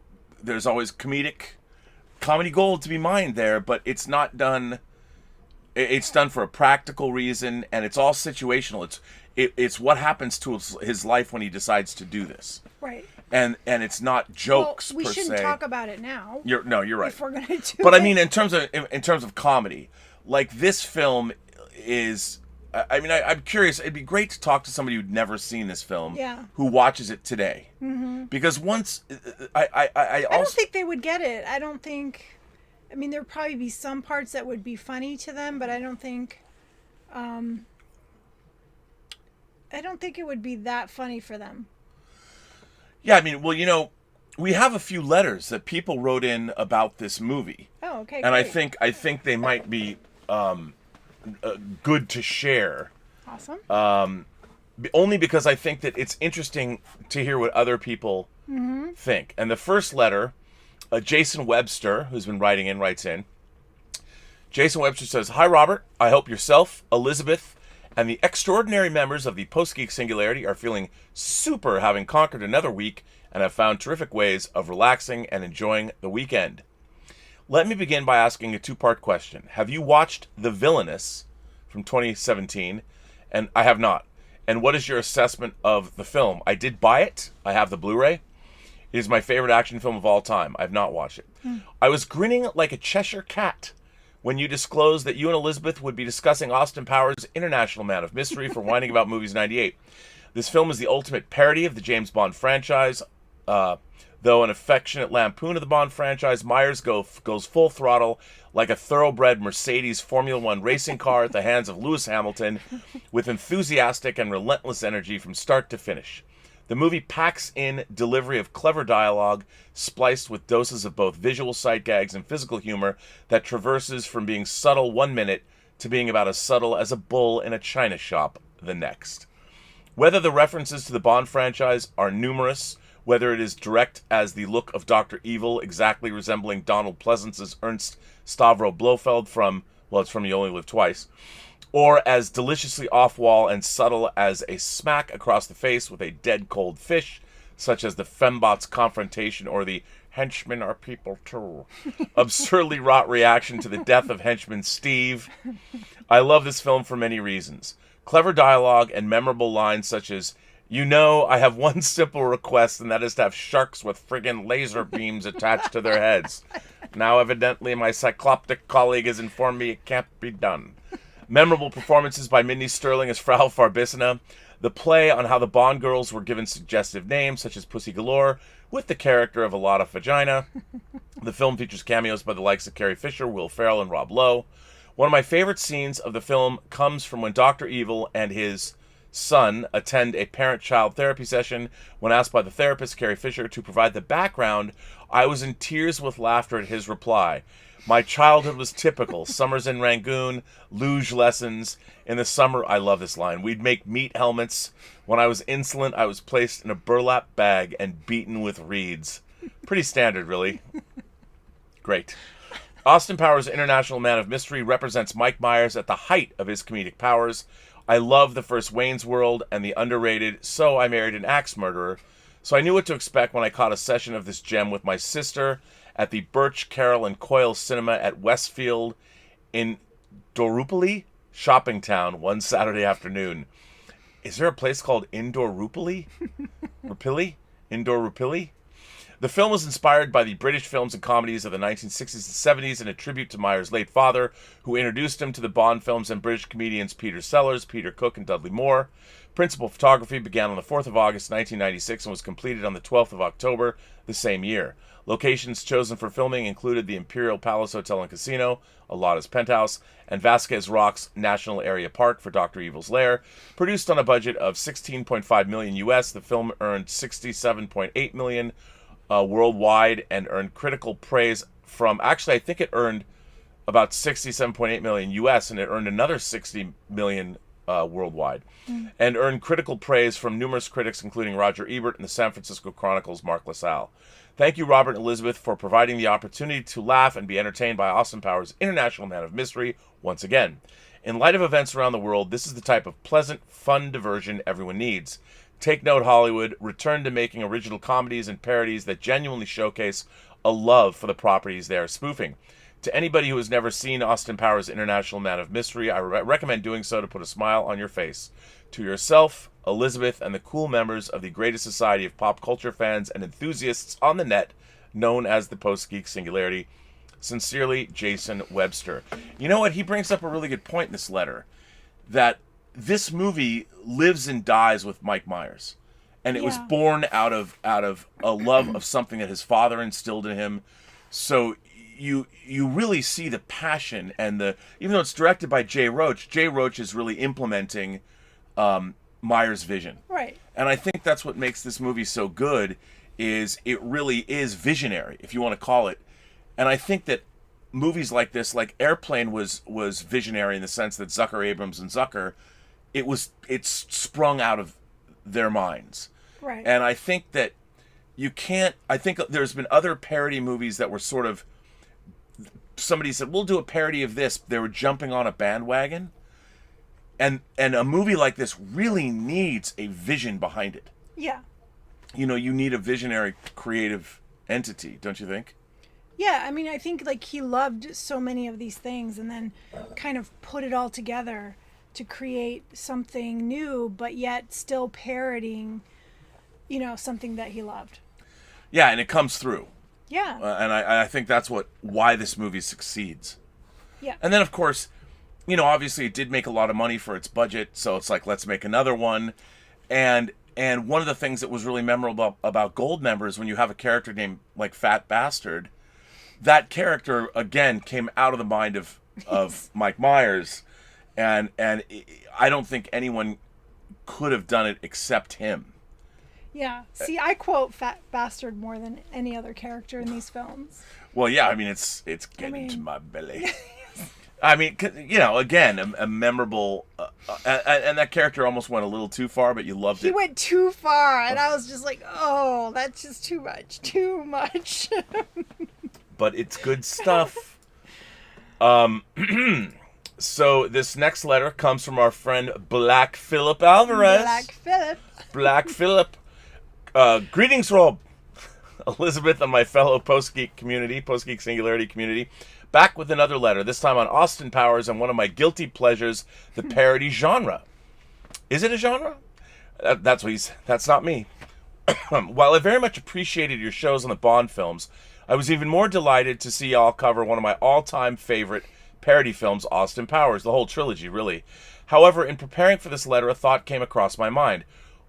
there's always comedy gold to be mined there, but it's not done, it's done for a practical reason, and it's all situational. It's what happens to his life when he decides to do this. Right. And it's not jokes we per se. shouldn't talk about it now. You're right. If we're gonna do But it. I mean, in terms of comedy, like this film is. I mean, I'm curious. It'd be great to talk to somebody who'd never seen this film, Yeah. who watches it today. Mm-hmm. Because once I don't think they would get it. I don't think. I mean, there'd probably be some parts that would be funny to them, but I don't think. I don't think it would be that funny for them. Yeah, I mean, well, we have a few letters that people wrote in about this movie. Oh, okay. And great. I think they might be good to share. Awesome. Only because I think that it's interesting to hear what other people think. And the first letter, Jason Webster, who's been writes in. Jason Webster says, "Hi, Robert. I hope yourself, Elysabeth, and the extraordinary members of the Post-Geek Singularity are feeling super, having conquered another week and have found terrific ways of relaxing and enjoying the weekend. Let me begin by asking a two-part question. Have you watched The Villainous from 2017? And I have not. And what is your assessment of the film? I did buy it. I have the Blu-ray. It is my favorite action film of all time. I have not watched it. I was grinning like a Cheshire cat when you disclosed that you and Elysabeth would be discussing Austin Powers' International Man of Mystery for Whining About Movies 98. This film is the ultimate parody of the James Bond franchise. Though an affectionate lampoon of the Bond franchise, Meyers goes full throttle like a thoroughbred Mercedes Formula One racing car at the hands of Lewis Hamilton, with enthusiastic and relentless energy from start to finish. The movie packs in delivery of clever dialogue, spliced with doses of both visual sight gags and physical humor that traverses from being subtle one minute to being about as subtle as a bull in a china shop the next. Whether the references to the Bond franchise are numerous, whether it is direct as the look of Dr. Evil exactly resembling Donald Pleasance's Ernst Stavro Blofeld from You Only Live Twice, or as deliciously off-wall and subtle as a smack across the face with a dead-cold fish, such as the Fembot's confrontation or the "henchmen are people too" absurdly wrought reaction to the death of henchman Steve. I love this film for many reasons. Clever dialogue and memorable lines such as, I have one simple request, and that is to have sharks with friggin' laser beams attached to their heads. Now, evidently, my cycloptic colleague has informed me it can't be done. Memorable performances by Mindy Sterling as Frau Farbissina. The play on how the Bond girls were given suggestive names, such as Pussy Galore, with the character of a lot of vagina. The film features cameos by the likes of Carrie Fisher, Will Ferrell, and Rob Lowe. One of my favorite scenes of the film comes from when Dr. Evil and his son attend a parent-child therapy session. When asked by the therapist, Carrie Fisher, to provide the background, I was in tears with laughter at his reply. My childhood was typical. Summers in Rangoon, luge lessons. In the summer, I love this line, we'd make meat helmets. When I was insolent, I was placed in a burlap bag and beaten with reeds. Pretty standard, really. Great. Austin Powers' International Man of Mystery represents Mike Myers at the height of his comedic powers. I love the first Wayne's World and the underrated So I Married an Axe Murderer, so I knew what to expect when I caught a session of this gem with my sister at the Birch, Carroll, and Coyle Cinema at Westfield in Dorupoli shopping town one Saturday afternoon. Is there a place called Indorupoli? Rupili? Indorupili? The film was inspired by the British films and comedies of the 1960s and 70s and a tribute to Meyer's late father, who introduced him to the Bond films and British comedians Peter Sellers, Peter Cook, and Dudley Moore. Principal photography began on the 4th of August 1996 and was completed on the 12th of October the same year. Locations chosen for filming included the Imperial Palace Hotel and Casino, Alada's Penthouse, and Vasquez Rocks National Area Park for Dr. Evil's Lair. Produced on a budget of $16.5 million US, the film earned $67.8 million worldwide and earned critical praise from, actually I think it earned about $67.8 million US, and it earned another $60 million worldwide, and earned critical praise from numerous critics, including Roger Ebert and the San Francisco Chronicle's Mark LaSalle. Thank you, Robert and Elizabeth, for providing the opportunity to laugh and be entertained by Austin Powers' International Man of Mystery once again. In light of events around the world, this is the type of pleasant, fun diversion everyone needs. Take note, Hollywood. Return to making original comedies and parodies that genuinely showcase a love for the properties they are spoofing. To anybody who has never seen Austin Powers' International Man of Mystery, I recommend doing so to put a smile on your face. To yourself, Elizabeth, and the cool members of the greatest society of pop culture fans and enthusiasts on the net, known as the Post-Geek Singularity, sincerely, Jason Webster. You know what? He brings up a really good point in this letter, that this movie lives and dies with Mike Myers. And it was born out of a love of something that his father instilled in him. So you really see the passion and even though it's directed by Jay Roach is really implementing Meyer's vision. Right. And I think that's what makes this movie so good, is it really is visionary, if you want to call it. And I think that movies like this, like Airplane was visionary in the sense that Zucker, Abrams, and Zucker, it's sprung out of their minds. Right. And I think that I think there's been other parody movies that were sort of, somebody said, we'll do a parody of this. They were jumping on a bandwagon. And a movie like this really needs a vision behind it. Yeah. You know, you need a visionary, creative entity, don't you think? Yeah, I mean, I think like he loved so many of these things and then kind of put it all together to create something new, but yet still parodying, something that he loved. Yeah, and it comes through. Yeah. And I think that's why this movie succeeds. Yeah. And then, of course, obviously it did make a lot of money for its budget, so it's like, let's make another one. And one of the things that was really memorable about Goldmember is when you have a character named, like, Fat Bastard, that character, again, came out of the mind of Mike Myers, and I don't think anyone could have done it except him. Yeah. See, I quote Fat Bastard more than any other character in these films. Well, yeah, I mean, it's getting to my belly. I mean, again, a memorable, and that character almost went a little too far, but you loved it. He went too far, and I was just like, oh, that's just too much. But it's good stuff. So this next letter comes from our friend Black Phillip Alvarez. Black Phillip. Greetings, Rob, Elizabeth, and my fellow Post-Geek Singularity community. Back with another letter, this time on Austin Powers and one of my guilty pleasures, the parody genre. Is it a genre? That's not me. While I very much appreciated your shows on the Bond films, I was even more delighted to see y'all cover one of my all-time favorite parody films, Austin Powers, the whole trilogy, really. However, in preparing for this letter, a thought came across my mind.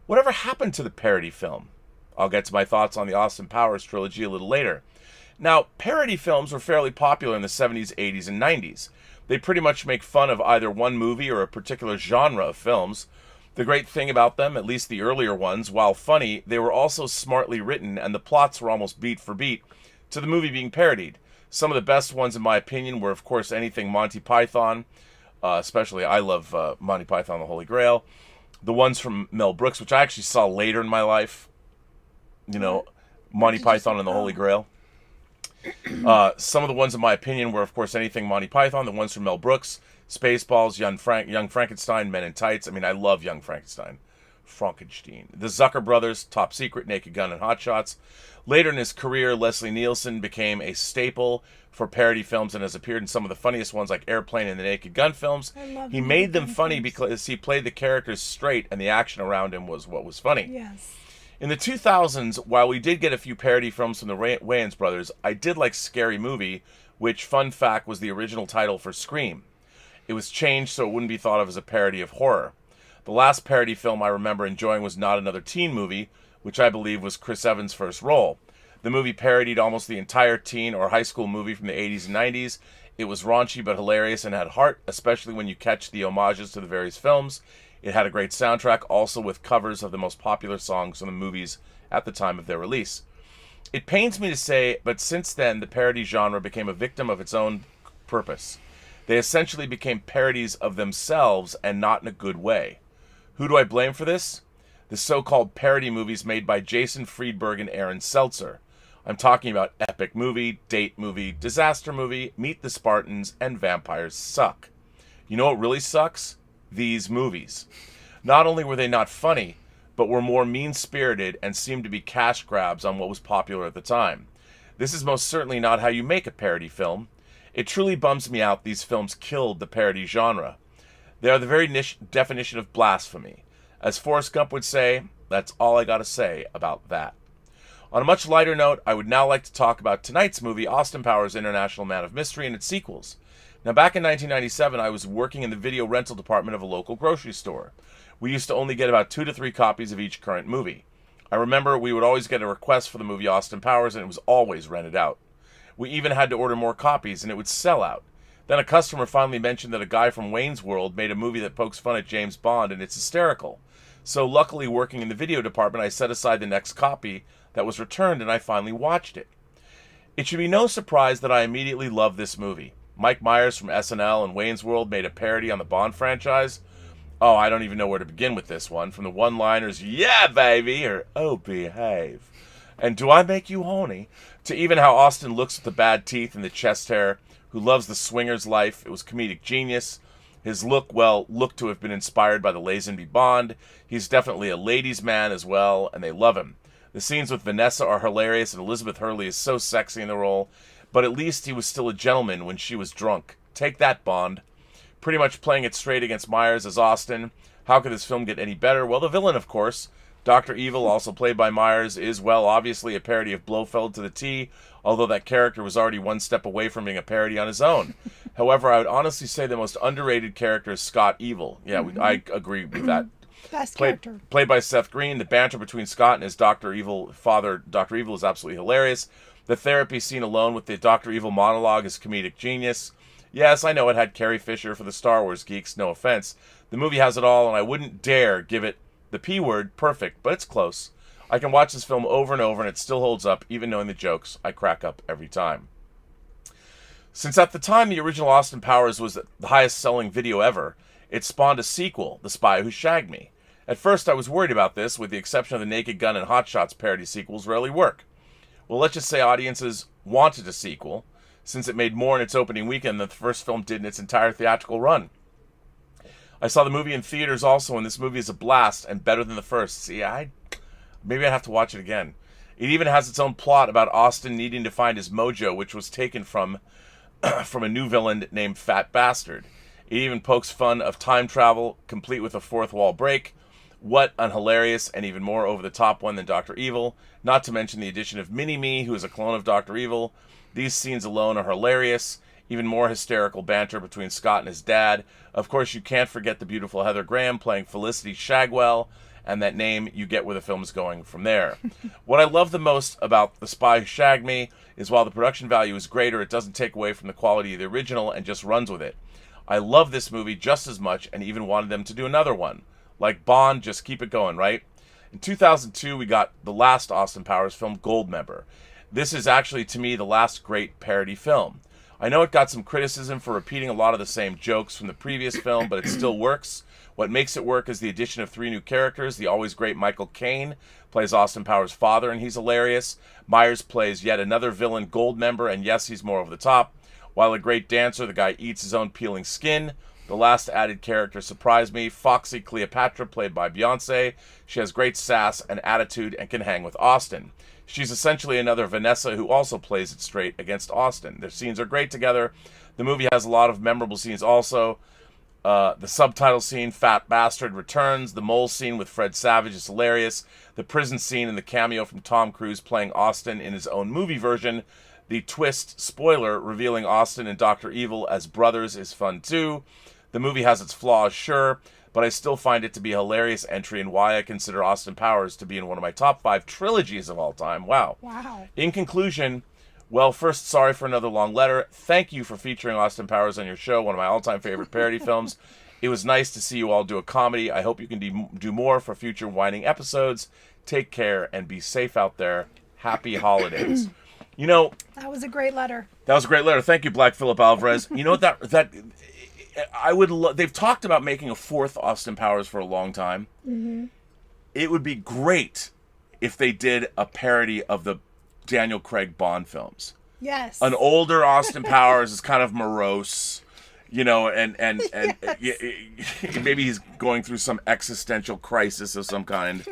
Whatever happened to the parody film? I'll get to my thoughts on the Austin Powers trilogy a little later. Now, parody films were fairly popular in the 70s, 80s, and 90s. They pretty much make fun of either one movie or a particular genre of films. The great thing about them, at least the earlier ones, while funny, they were also smartly written, and the plots were almost beat for beat to the movie being parodied. Some of the best ones, in my opinion, were, of course, anything Monty Python. Especially, I love Monty Python, the Holy Grail. The ones from Mel Brooks, which I actually saw later in my life. Monty Python and the Holy Grail. Some of the ones, in my opinion, were, of course, anything Monty Python. The ones from Mel Brooks, Spaceballs, Young Frankenstein, Men in Tights. I mean, I love Young Frankenstein. Frankenstein. The Zucker Brothers, Top Secret, Naked Gun, and Hot Shots. Later in his career, Leslie Nielsen became a staple for parody films and has appeared in some of the funniest ones like Airplane and the Naked Gun films. He made them funny because he played the characters straight and the action around him was what was funny. Yes. In the 2000s, while we did get a few parody films from the Wayans brothers, I did like Scary Movie, which, fun fact, was the original title for Scream. It was changed so it wouldn't be thought of as a parody of horror. The last parody film I remember enjoying was Not Another Teen Movie, which I believe was Chris Evans' first role. The movie parodied almost the entire teen or high school movie from the 80s and 90s. It was raunchy but hilarious and had heart, especially when you catch the homages to the various films. It had a great soundtrack, also with covers of the most popular songs from the movies at the time of their release. It pains me to say, but since then, the parody genre became a victim of its own purpose. They essentially became parodies of themselves, and not in a good way. Who do I blame for this? The so-called parody movies made by Jason Friedberg and Aaron Seltzer. I'm talking about Epic Movie, Date Movie, Disaster Movie, Meet the Spartans, and Vampires Suck. You know what really sucks? These movies. Not only were they not funny, but were more mean-spirited and seemed to be cash grabs on what was popular at the time. This is most certainly not how you make a parody film. It truly bums me out these films killed the parody genre. They are the very definition of blasphemy. As Forrest Gump would say, that's all I gotta say about that. On a much lighter note, I would now like to talk about tonight's movie, Austin Powers International Man of Mystery, and its sequels. Now, back in 1997, I was working in the video rental department of a local grocery store. We used to only get about 2 to 3 copies of each current movie. I remember we would always get a request for the movie Austin Powers, and it was always rented out. We even had to order more copies, and it would sell out. Then a customer finally mentioned that a guy from Wayne's World made a movie that pokes fun at James Bond, and it's hysterical. So luckily, working in the video department, I set aside the next copy that was returned, and I finally watched it. It should be no surprise that I immediately loved this movie. Mike Meyers from SNL and Wayne's World made a parody on the Bond franchise. Oh, I don't even know where to begin with this one. From the one-liners, "Yeah, baby," or "Oh, behave," and "Do I make you horny?" to even how Austin looks with the bad teeth and the chest hair, who loves the swinger's life. It was comedic genius. His look, well, looked to have been inspired by the Lazenby Bond. He's definitely a ladies' man as well, and they love him. The scenes with Vanessa are hilarious, and Elizabeth Hurley is so sexy in the role, but at least he was still a gentleman when she was drunk. Take that, Bond. Pretty much playing it straight against Myers as Austin. How could this film get any better? Well, the villain, of course, Dr. Evil, also played by Myers, is, well, obviously a parody of Blofeld to the T, although that character was already one step away from being a parody on his own. However, I would honestly say the most underrated character is Scott Evil. Yeah, I agree with that. Best character. Played by Seth Green, the banter between Scott and his Dr. Evil father, Dr. Evil, is absolutely hilarious. The therapy scene alone with the Dr. Evil monologue is comedic genius. Yes, I know it had Carrie Fisher for the Star Wars geeks, no offense. The movie has it all, and I wouldn't dare give it the P word perfect, but it's close. I can watch this film over and over, and it still holds up, even knowing the jokes. I crack up every time. Since at the time the original Austin Powers was the highest-selling video ever, it spawned a sequel, The Spy Who Shagged Me. At first, I was worried about this, with the exception of the Naked Gun and Hot Shots parody sequels rarely work. Well, let's just say audiences wanted a sequel, since it made more in its opening weekend than the first film did in its entire theatrical run. I saw the movie in theaters also, and this movie is a blast and better than the first. See, maybe I'd have to watch it again. It even has its own plot about Austin needing to find his mojo, which was taken from a new villain named Fat Bastard. It even pokes fun of time travel, complete with a fourth wall break. What an hilarious and even more over-the-top one than Dr. Evil, not to mention the addition of Mini-Me, who is a clone of Dr. Evil. These scenes alone are hilarious. Even more hysterical banter between Scott and his dad. Of course, you can't forget the beautiful Heather Graham playing Felicity Shagwell, and that name, you get where the film's going from there. What I love the most about The Spy Who Shagged Me is while the production value is greater, it doesn't take away from the quality of the original and just runs with it. I love this movie just as much and even wanted them to do another one. Like Bond, just keep it going, right? In 2002, we got the last Austin Powers film, Goldmember. This is actually, to me, the last great parody film. I know it got some criticism for repeating a lot of the same jokes from the previous film, but it still works. What makes it work is the addition of 3 new characters. The always great Michael Caine plays Austin Powers' father, and he's hilarious. Myers plays yet another villain, Goldmember, and yes, he's more over the top. While a great dancer, the guy eats his own peeling skin. The last added character surprised me, Foxy Cleopatra, played by Beyonce. She has great sass and attitude and can hang with Austin. She's essentially another Vanessa who also plays it straight against Austin. Their scenes are great together. The movie has a lot of memorable scenes also. The subtitle scene, Fat Bastard, returns. The mole scene with Fred Savage is hilarious. The prison scene and the cameo from Tom Cruise playing Austin in his own movie version. The twist, spoiler, revealing Austin and Dr. Evil as brothers is fun too. The movie has its flaws, sure, but I still find it to be a hilarious entry and why I consider Austin Powers to be in one of my top 5 trilogies of all time. Wow. In conclusion, well, first, sorry for another long letter. Thank you for featuring Austin Powers on your show, one of my all-time favorite parody films. It was nice to see you all do a comedy. I hope you can do more for future WINEning episodes. Take care and be safe out there. Happy holidays. You know, That was a great letter. that was a great letter. Thank you, Black Phillip Alvarez. You know what that I would. They've talked about making a fourth Austin Powers for a long time. Mm-hmm. It would be great if they did a parody of the Daniel Craig Bond films. Yes. An older Austin Powers is kind of morose, you know, and maybe he's going through some existential crisis of some kind.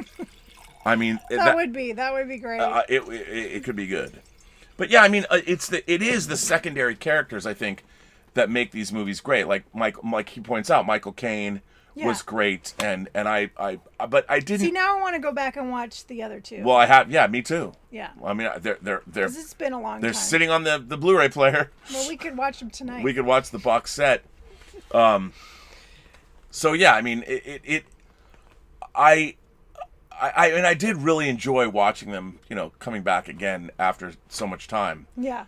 I mean, that would be great. It could be good. But yeah, I mean, it is the secondary characters, I think, that make these movies great. Like he points out, Michael Caine was great, and but I didn't. See, now I want to go back and watch the other two. Well, I have. Yeah, me too. Yeah. I mean, they're. It's been a long time. They're sitting on the Blu-ray player. Well, we could watch them tonight. We could watch the box set. So yeah, I mean, I did really enjoy watching them, you know, coming back again after so much time. Yeah.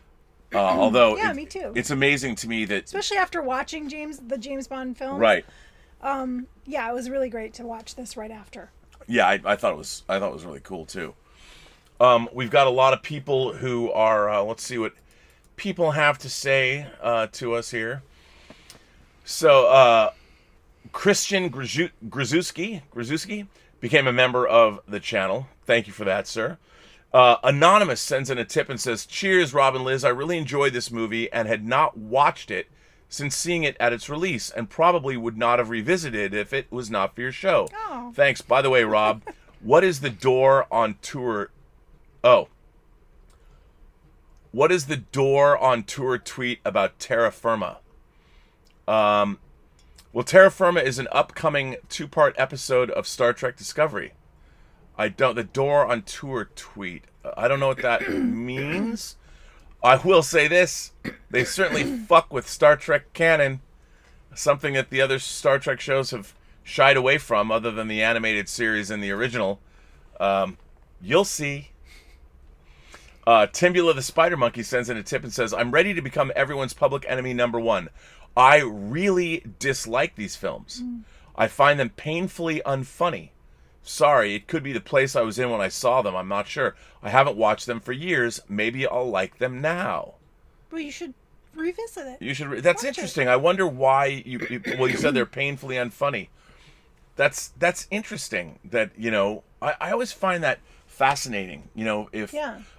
Although, yeah, me too. It's amazing to me that, especially after watching the James Bond film. Right. Yeah, it was really great to watch this right after. Yeah, I thought it was really cool too. We've got a lot of people who are. Let's see what people have to say to us here. So, Christian Grzuski became a member of the channel. Thank you for that, sir. Anonymous sends in a tip and says, "Cheers, Rob and Liz. I really enjoyed this movie and had not watched it since seeing it at its release, and probably would not have revisited if it was not for your show. Oh. Thanks. By the way, Rob, what is the door on tour? Oh. What is the door on tour tweet about Terra Firma? Well, Terra Firma is an upcoming 2-part episode of Star Trek Discovery. The door on tour tweet. I don't know what that means. I will say this. They certainly fuck with Star Trek canon. Something that the other Star Trek shows have shied away from, other than the animated series and the original. You'll see. Timbula the Spider Monkey sends in a tip and says, "I'm ready to become everyone's public enemy #1. I really dislike these films. I find them painfully unfunny. Sorry, it could be the place I was in when I saw them. I'm not sure. I haven't watched them for years. Maybe I'll like them now." Well, you should revisit it. You should. That's interesting. I wonder why you said they're painfully unfunny. That's interesting. That, you know, I always find that fascinating. You know,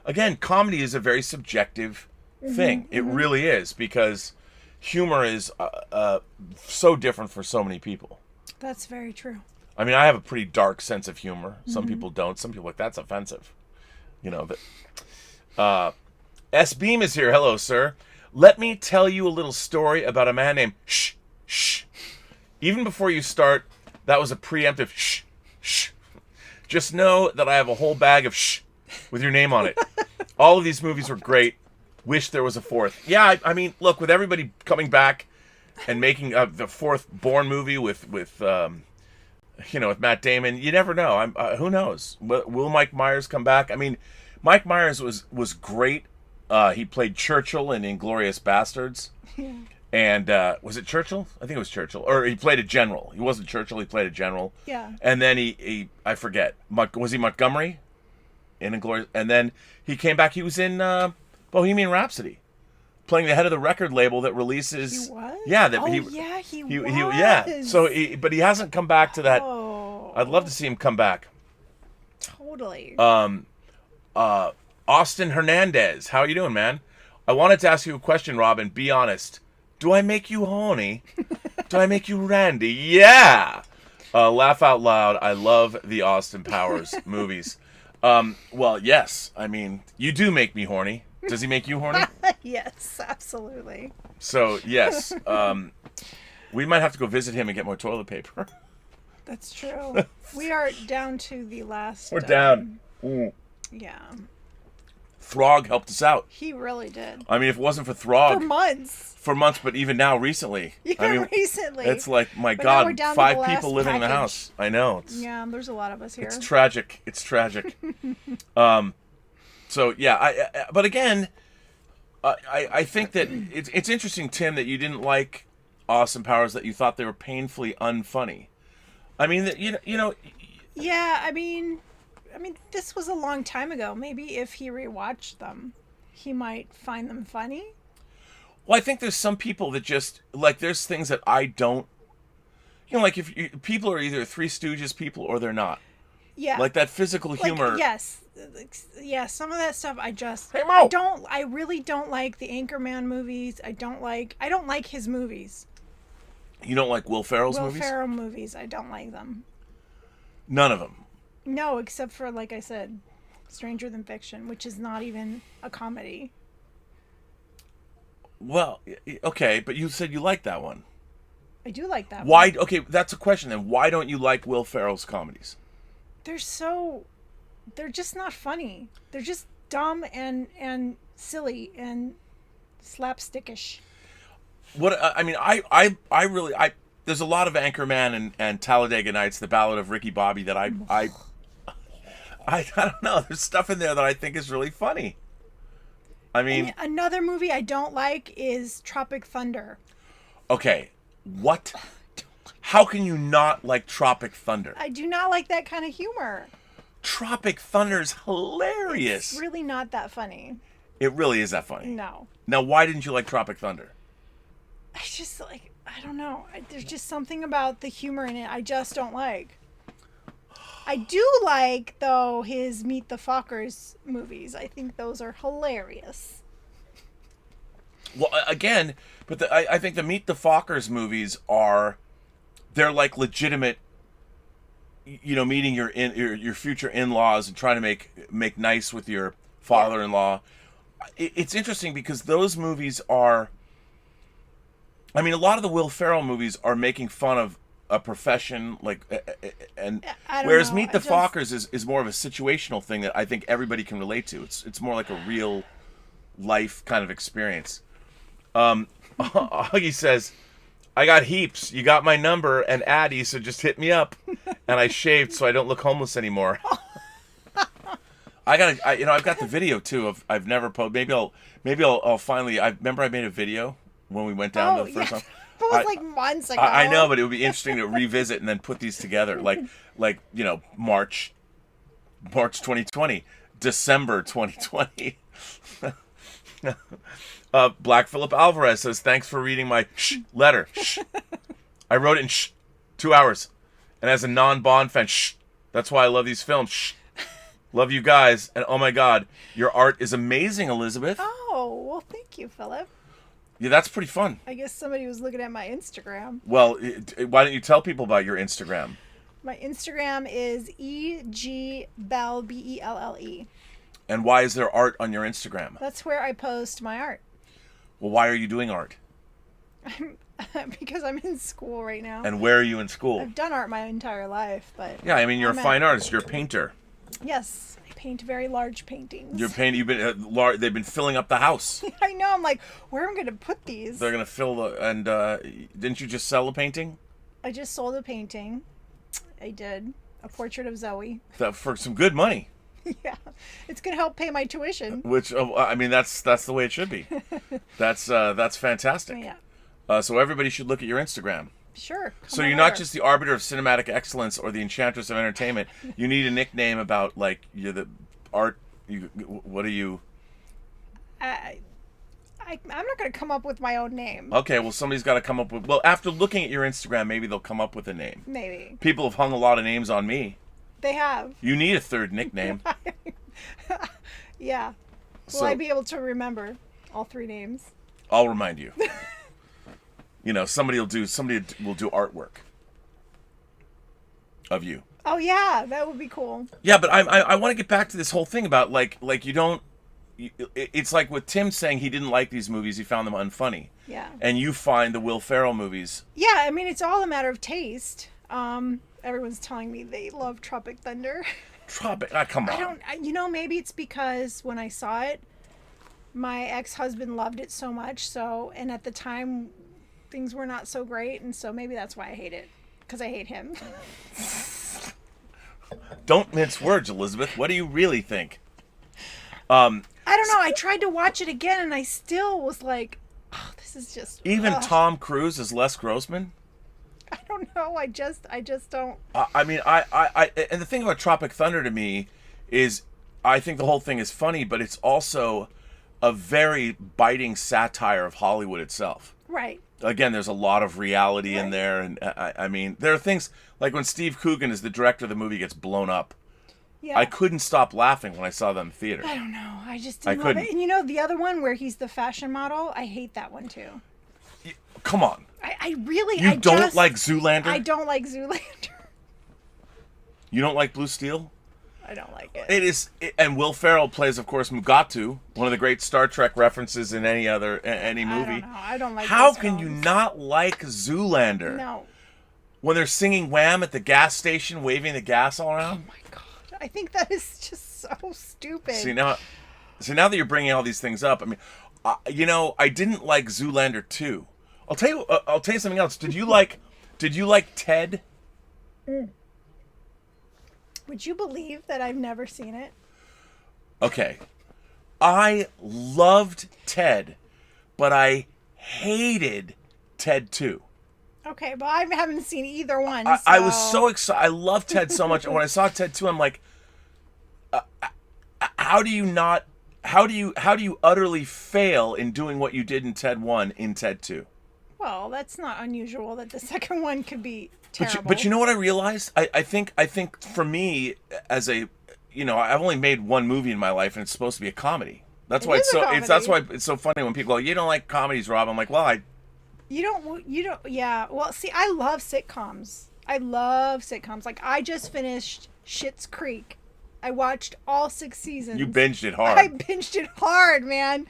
again, comedy is a very subjective thing. It really is, because humor is so different for so many people. That's very true. I mean, I have a pretty dark sense of humor. Some people don't. Some people are like, that's offensive. You know, that. S. Beam is here. Hello, sir. Let me tell you a little story about a man named Shh. Even before you start, that was a preemptive Shh. Just know that I have a whole bag of Shh with your name on it. All of these movies were great. Wish there was a fourth. Yeah, I mean, look, with everybody coming back and making the fourth Bourne movie with Matt Damon, you never know. Who knows? Will Mike Meyers come back? I mean, Mike Meyers was great. He played Churchill in Inglourious Bastards. Yeah. And was it Churchill? I think it was Churchill. Or he played a general. He wasn't Churchill. He played a general. Yeah. And then he I forget. Was he Montgomery in Inglourious? And then he came back. He was in Bohemian Rhapsody, playing the head of the record label that releases. He was? Yeah. He was. Yeah. So but he hasn't come back to that. Oh. I'd love to see him come back. Totally. Austin Hernandez, how are you doing, man? I wanted to ask you a question, Robin. Be honest. Do I make you horny? Do I make you randy? Yeah. Laugh out loud. I love the Austin Powers movies. Well, yes. I mean, you do make me horny. Does he make you horny? Yes, absolutely. So, yes. We might have to go visit him and get more toilet paper. That's true. We are down to the last... We're down. Yeah. Throg helped us out. He really did. I mean, if it wasn't for Throg... For months, but even now, recently. Recently. It's like, my God, 5 people living in the house. I know. Yeah, there's a lot of us here. It's tragic. So, yeah, but again, I think that it's interesting, Tim, that you didn't like Austin Powers, that you thought they were painfully unfunny. I mean, you know. Yeah, I mean, this was a long time ago. Maybe if he rewatched them. he might find them funny. Well, I think there's some people that just, like, there's things that I don't, like, people are either Three Stooges people or they're not. Yeah. Like, that physical humor. Yes. Yeah, some of that stuff Hey, Mo! I really don't like the Anchorman movies. I don't like his movies. You don't like Will Ferrell's movies? Will Ferrell movies, I don't like them. None of them? No, except for, like I said, Stranger Than Fiction, which is not even a comedy. Well, okay, but you said you liked that one. I do like that Why? one. Okay, that's a question then. Why don't you like Will Ferrell's comedies? They're just not funny. They're just dumb and silly and slapstickish. What I mean, I really there's a lot of Anchorman and Talladega Nights, The Ballad of Ricky Bobby that I don't know. There's stuff in there that I think is really funny. I mean, and another movie I don't like is Tropic Thunder. Okay, what? How can you not like Tropic Thunder? I do not like that kind of humor. Tropic Thunder's hilarious. It's really not that funny. It really is that funny. No. Now, why didn't you like Tropic Thunder? I just I don't know. There's just something about the humor in it I just don't like. I do like, though, his Meet the Fockers movies. I think those are hilarious. Well, again, but I think the Meet the Fockers movies they're like legitimate, meeting your future in-laws and trying to make nice with your father-in-law. It's interesting because those movies are, I mean, a lot of the Will Ferrell movies are making fun of a profession, and whereas Meet the Fockers is more of a situational thing that I think everybody can relate to. It's more like a real life kind of experience. Huggy says, I got heaps. You got my number and Addie, so just hit me up. And I shaved so I don't look homeless anymore. I've got the video too of I've never posted. Maybe I'll finally. I remember I made a video when we went down to the first time. It was like months ago. I know, but it would be interesting to revisit and then put these together, like March 2020, December 2020. Black Philip Alvarez says, thanks for reading my letter. I wrote it in 2 hours. And as a non-Bond fan, that's why I love these films. Love you guys. And oh my God, your art is amazing, Elysabeth. Oh, well, thank you, Philip. Yeah, that's pretty fun. I guess somebody was looking at my Instagram. Well, why don't you tell people about your Instagram? My Instagram is EGBelle, BELLE. And why is there art on your Instagram? That's where I post my art. Well, why are you doing art? Because I'm in school right now. And where are you in school? I've done art my entire life, but... Yeah, I mean, you're a fine artist. You're a painter. Yes, I paint very large paintings. You've been they've been filling up the house. I know. I'm like, where am I going to put these? They're going to fill and didn't you just sell a painting? I just sold a painting. I did. A portrait of Zoe. For some good money. Yeah, it's gonna help pay my tuition. Which I mean, that's the way it should be. That's fantastic. Yeah. So everybody should look at your Instagram. Sure. So you're not just the arbiter of cinematic excellence or the enchantress of entertainment. You need a nickname about like you're the art. What are you? I'm not gonna come up with my own name. Okay, well somebody's got to come up with. Well, after looking at your Instagram, maybe they'll come up with a name. Maybe. People have hung a lot of names on me. They have. You need a third nickname. Yeah. Will I be able to remember all three names? I'll remind you. Somebody will do artwork of you. Oh yeah, that would be cool. Yeah, but I want to get back to this whole thing about like you don't. It's like with Tim saying he didn't like these movies, he found them unfunny. Yeah. And you find the Will Ferrell movies. Yeah, I mean it's all a matter of taste. Everyone's telling me they love Tropic Thunder. Come on. Maybe it's because when I saw it, my ex-husband loved it so much. So, and at the time, things were not so great, and so maybe that's why I hate it, because I hate him. Don't mince words, Elysabeth. What do you really think? I don't know. I tried to watch it again, and I still was like, "Oh, this is just." Even Tom Cruise is Les Grossman. I don't know. I just don't. I mean, and the thing about Tropic Thunder to me is, I think the whole thing is funny, but it's also, a very biting satire of Hollywood itself. Right. Again, there's a lot of reality in there, and I mean, there are things like when Steve Coogan is the director of the movie gets blown up. Yeah. I couldn't stop laughing when I saw them in theater. I don't know. I just didn't love it. And you know the other one where he's the fashion model? I hate that one too. Come on. I really... You don't like Zoolander? I don't like Zoolander. You don't like Blue Steel? I don't like it. It is, and Will Ferrell plays, of course, Mugatu, one of the great Star Trek references in any movie. I don't know. I don't like How those can you films. not like Zoolander? No. When they're singing Wham at the gas station, waving the gas all around? Oh my God. I think that is just so stupid. See, now that you're bringing all these things up, I mean, I didn't like Zoolander 2. I'll tell you something else. Did you like Ted? Would you believe that I've never seen it? Okay. I loved Ted, but I hated Ted 2. Okay, but I haven't seen either one. I was so excited. I love Ted so much. And when I saw Ted 2, I'm like, how do you utterly fail in doing what you did in Ted 1 in Ted 2? Well, that's not unusual that the second one could be terrible. But you know what I realized? I think for me, as a, I've only made one movie in my life, and it's supposed to be a comedy. That's why that's why it's so funny when people go, "You don't like comedies, Rob." I'm like, well, You don't. Yeah. Well, see, I love sitcoms. Like, I just finished Schitt's Creek. I watched all 6 seasons. You binged it hard. I binged it hard, man.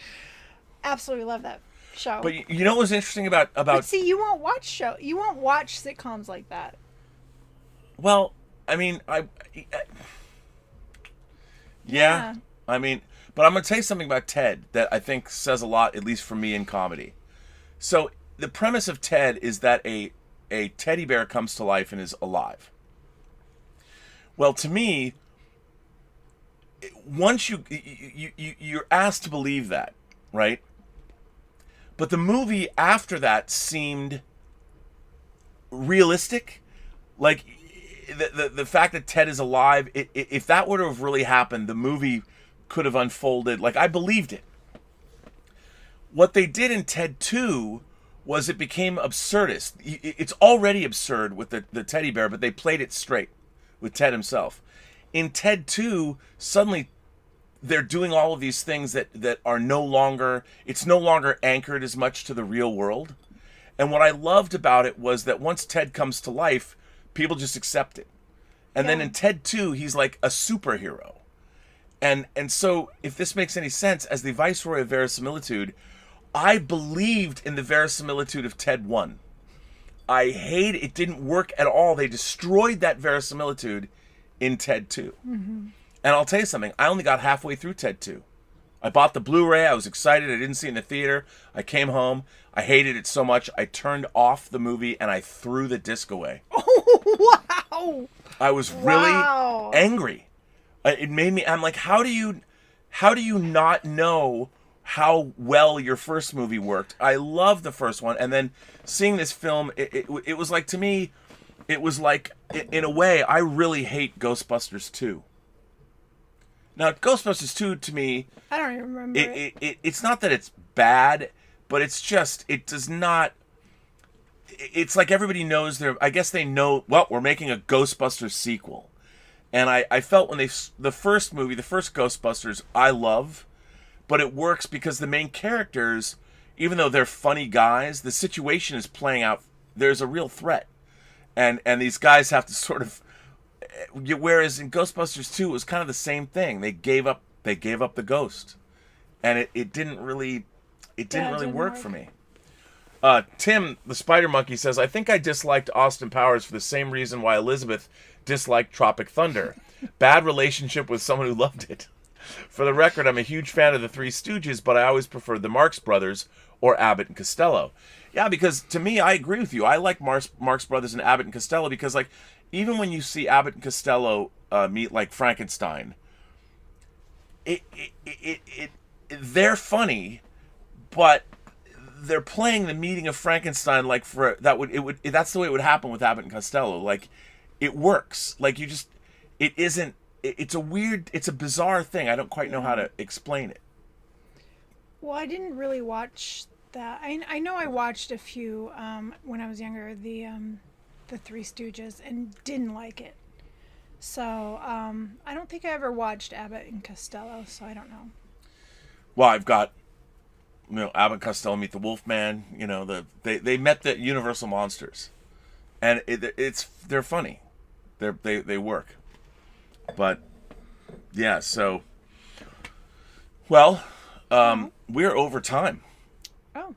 Absolutely love that show. But you know what was interesting about? But see, you won't watch sitcoms like that. Well, I mean, yeah. I mean, but I'm gonna tell you something about Ted that I think says a lot, at least for me, in comedy. So the premise of Ted is that a teddy bear comes to life and is alive. Well, to me, once you're asked to believe that, right? But the movie after that seemed realistic. Like, the fact that Ted is alive, if that were to have really happened, the movie could have unfolded. Like, I believed it. What they did in Ted 2 was it became absurdist. It's already absurd with the teddy bear, but they played it straight with Ted himself. In Ted 2, suddenly they're doing all of these things that are no longer anchored as much to the real world. And what I loved about it was that once Ted comes to life, people just accept it. And then in Ted 2, he's like a superhero. And so, if this makes any sense, as the viceroy of verisimilitude, I believed in the verisimilitude of Ted 1. I hate it. It didn't work at all. They destroyed that verisimilitude in Ted 2. Mm-hmm. And I'll tell you something. I only got halfway through Ted 2. I bought the Blu-ray. I was excited. I didn't see it in the theater. I came home. I hated it so much. I turned off the movie and I threw the disc away. Oh, wow. I was really angry. It made me, I'm like, how do you not know how well your first movie worked? I love the first one. And then seeing this film, it was like, to me, it was like, in a way, I really hate Ghostbusters 2. Now, Ghostbusters 2, to me, I don't even remember it's not that it's bad, but it's just, it does not, it's like everybody knows I guess they know, well, we're making a Ghostbusters sequel. And I felt when the first movie, the first Ghostbusters, I love, but it works because the main characters, even though they're funny guys, the situation is playing out, there's a real threat. And these guys have to sort of, whereas in Ghostbusters 2, it was kind of the same thing. They gave up the ghost. And it didn't really work for me. Tim, the Spider Monkey, says, I think I disliked Austin Powers for the same reason why Elysabeth disliked Tropic Thunder. Bad relationship with someone who loved it. For the record, I'm a huge fan of the Three Stooges, but I always preferred the Marx Brothers or Abbott and Costello. Yeah, because to me, I agree with you. I like Marx Brothers and Abbott and Costello because, like, even when you see Abbott and Costello meet, like, Frankenstein, they're funny, but they're playing the meeting of Frankenstein like that's the way it would happen with Abbott and Costello. Like, it works. Like, it's a bizarre thing. I don't quite know how to explain it. Well, I didn't really watch that. I know I watched a few when I was younger, the Three Stooges, and didn't like it. So I don't think I ever watched Abbott and Costello, so I don't know. Well, I've got, Abbott and Costello Meet the Wolfman. They met the Universal monsters, and they're funny. They work, but yeah. So, well, we're over time. Oh.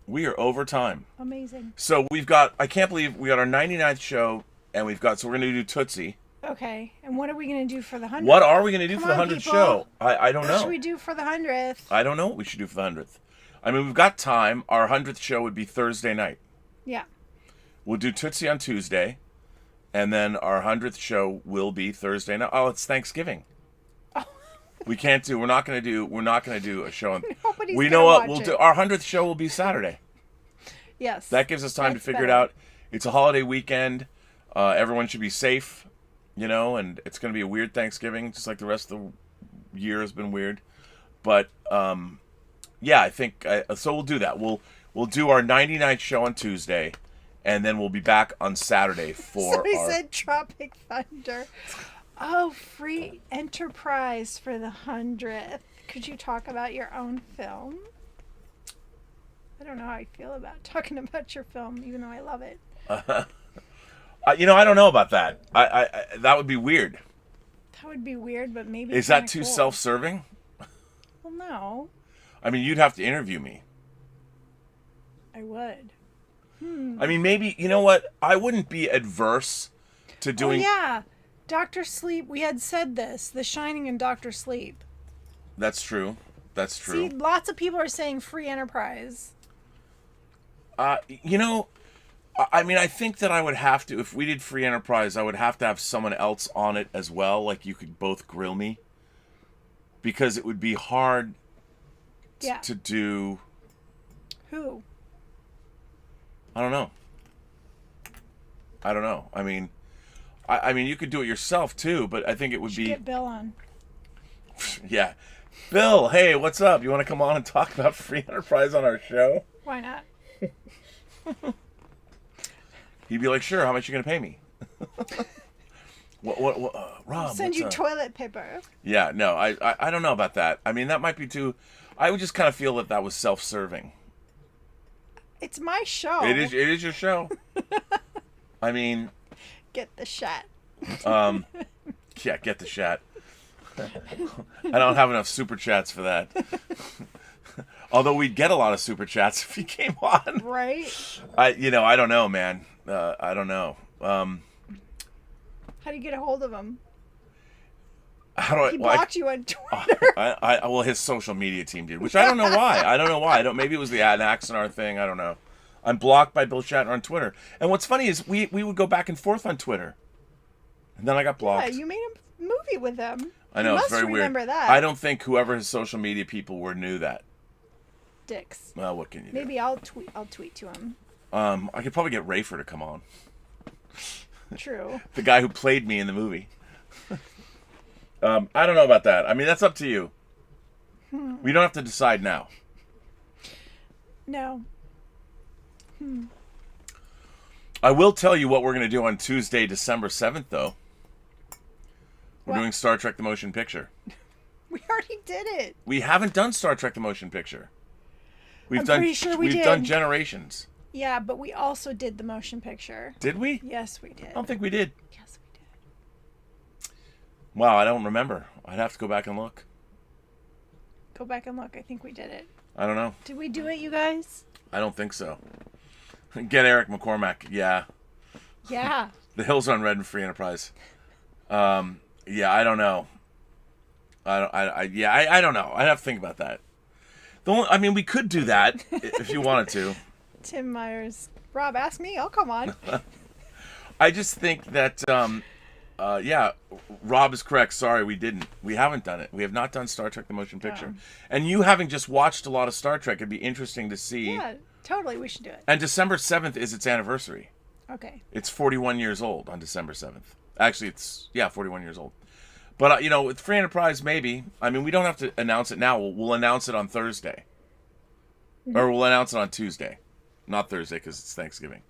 We are over time. Amazing. So we've got, I can't believe we got our 99th show, and we're going to do Tootsie. Okay. And what are we going to do for the 100th? What are we going to do for the 100th people. show? I don't know. What should we do for the 100th? I don't know what we should do for the 100th. I mean, we've got time. Our 100th show would be Thursday night. Yeah. We'll do Tootsie on Tuesday, and then our 100th show will be Thursday night. Oh, it's Thanksgiving. Oh. We're not going to do a show on. Nobody's we gonna know what watch we'll it. do. Our 100th show will be Saturday. Yes. That gives us time to That's figure it better. out. It's a holiday weekend. Everyone should be safe, and it's going to be a weird Thanksgiving, just like the rest of the year has been weird. But yeah, I think so. We'll do that. We'll do our 99th show on Tuesday, and then we'll be back on Saturday for Somebody our. said Tropic Thunder. Oh, free enterprise for the 100th. Could you talk about your own film? I don't know how I feel about talking about your film, even though I love it. I don't know about that. I that would be weird. That would be weird, but maybe. Is that too self-serving? Well, no. I mean, you'd have to interview me. I would. I mean, maybe, you know what? I wouldn't be adverse to doing. Oh, yeah. Dr. Sleep. We had said this. The Shining and Dr. Sleep. That's true. That's true. See, lots of people are saying free enterprise. I mean, I think that I would have to, if we did Free Enterprise, I would have to have someone else on it as well. Like, you could both grill me. Because it would be hard to do. Who? I don't know. I mean, I mean, you could do it yourself, too, but I think it would be. Get Bill on. Yeah. Bill, hey, what's up? You want to come on and talk about Free Enterprise on our show? Why not? He'd be like, sure, how much you going to pay me? What Rob, Send what's you up? toilet paper. Yeah, no, I don't know about that. I mean, that might be too. I would just kind of feel that was self-serving. It's my show. It is your show. I mean, Get the shot. yeah, get the shot. I don't have enough super chats for that. Although we'd get a lot of super chats if he came on. Right? I don't know, man. I don't know. How do you get a hold of him? How do I? He well, blocked you on Twitter. Well, his social media team did, which I don't know why. Maybe it was the Axonar thing. I don't know. I'm blocked by Bill Shatner on Twitter. And what's funny is we would go back and forth on Twitter, and then I got blocked. Yeah, you made a movie with him. I know, You it's must very remember weird. that. I don't think whoever his social media people were knew that. Dicks. Well, what can you do? Maybe I'll tweet to him. I could probably get Rafer to come on. True. The guy who played me in the movie. I don't know about that. I mean, that's up to you. We don't have to decide now. No. I will tell you what we're going to do on Tuesday, December 7th, though. We're What? doing Star Trek the Motion Picture. We already did it. We haven't done Star Trek the Motion Picture. I'm pretty sure we we've did. done Generations. Yeah, but we also did the motion picture. Did we? Yes, we did. I don't think we did. Yes, we did. Wow, I don't remember. I'd have to go back and look. Go back and look. I think we did it. I don't know. Did we do it, you guys? I don't think so. Get Eric McCormack. Yeah. Yeah. The Hills Run Red and Free Enterprise. Yeah, I don't know. I don't know. I'd have to think about that. I mean, we could do that if you wanted to. Tim Meyers. Rob, ask me. I'll come on. I just think that, yeah, Rob is correct. Sorry, we didn't. We haven't done it. We have not done Star Trek the Motion Picture. And you having just watched a lot of Star Trek, it'd be interesting to see. Yeah, totally. We should do it. And December 7th is its anniversary. Okay. It's 41 years old on December 7th. Actually, it's, 41 years old. But, with Free Enterprise, maybe. I mean, we don't have to announce it now. We'll announce it on Thursday. Or we'll announce it on Tuesday. Not Thursday, because it's Thanksgiving.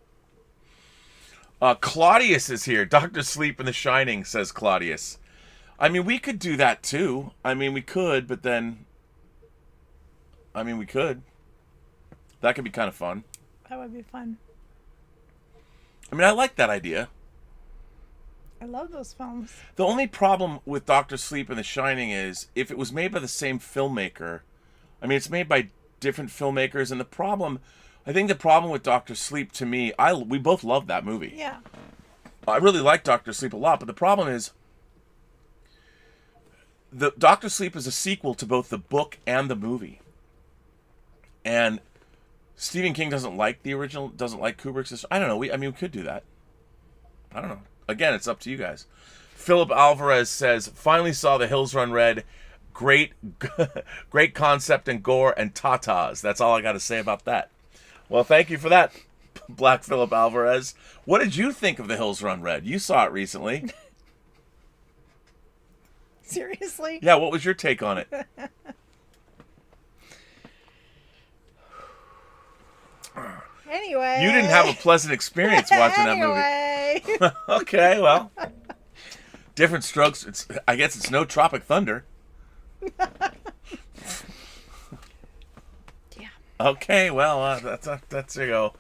Claudius is here. Dr. Sleep in The Shining, says Claudius. I mean, we could do that, too. I mean, we could, but then... we could. That could be kind of fun. That would be fun. I mean, I like that idea. I love those films. The only problem with Dr. Sleep and The Shining is if it was made by the same filmmaker. I mean, it's made by different filmmakers, and I think the problem with Dr. Sleep, to me, we both love that movie. Yeah. I really like Dr. Sleep a lot, but the problem is the Dr. Sleep is a sequel to both the book and the movie. And Stephen King doesn't like the original, doesn't like Kubrick's. I don't know. We could do that. I don't know. Again, it's up to you guys. Philip Alvarez says, finally saw The Hills Run Red. Great concept and gore and tatas. That's all I got to say about that. Well, thank you for that, Black Philip Alvarez. What did you think of The Hills Run Red? You saw it recently. Seriously? Yeah, what was your take on it? Anyway. You didn't have a pleasant experience watching that movie. Okay, well. Different strokes. I guess it's no Tropic Thunder. Yeah. Okay, well, that's a go.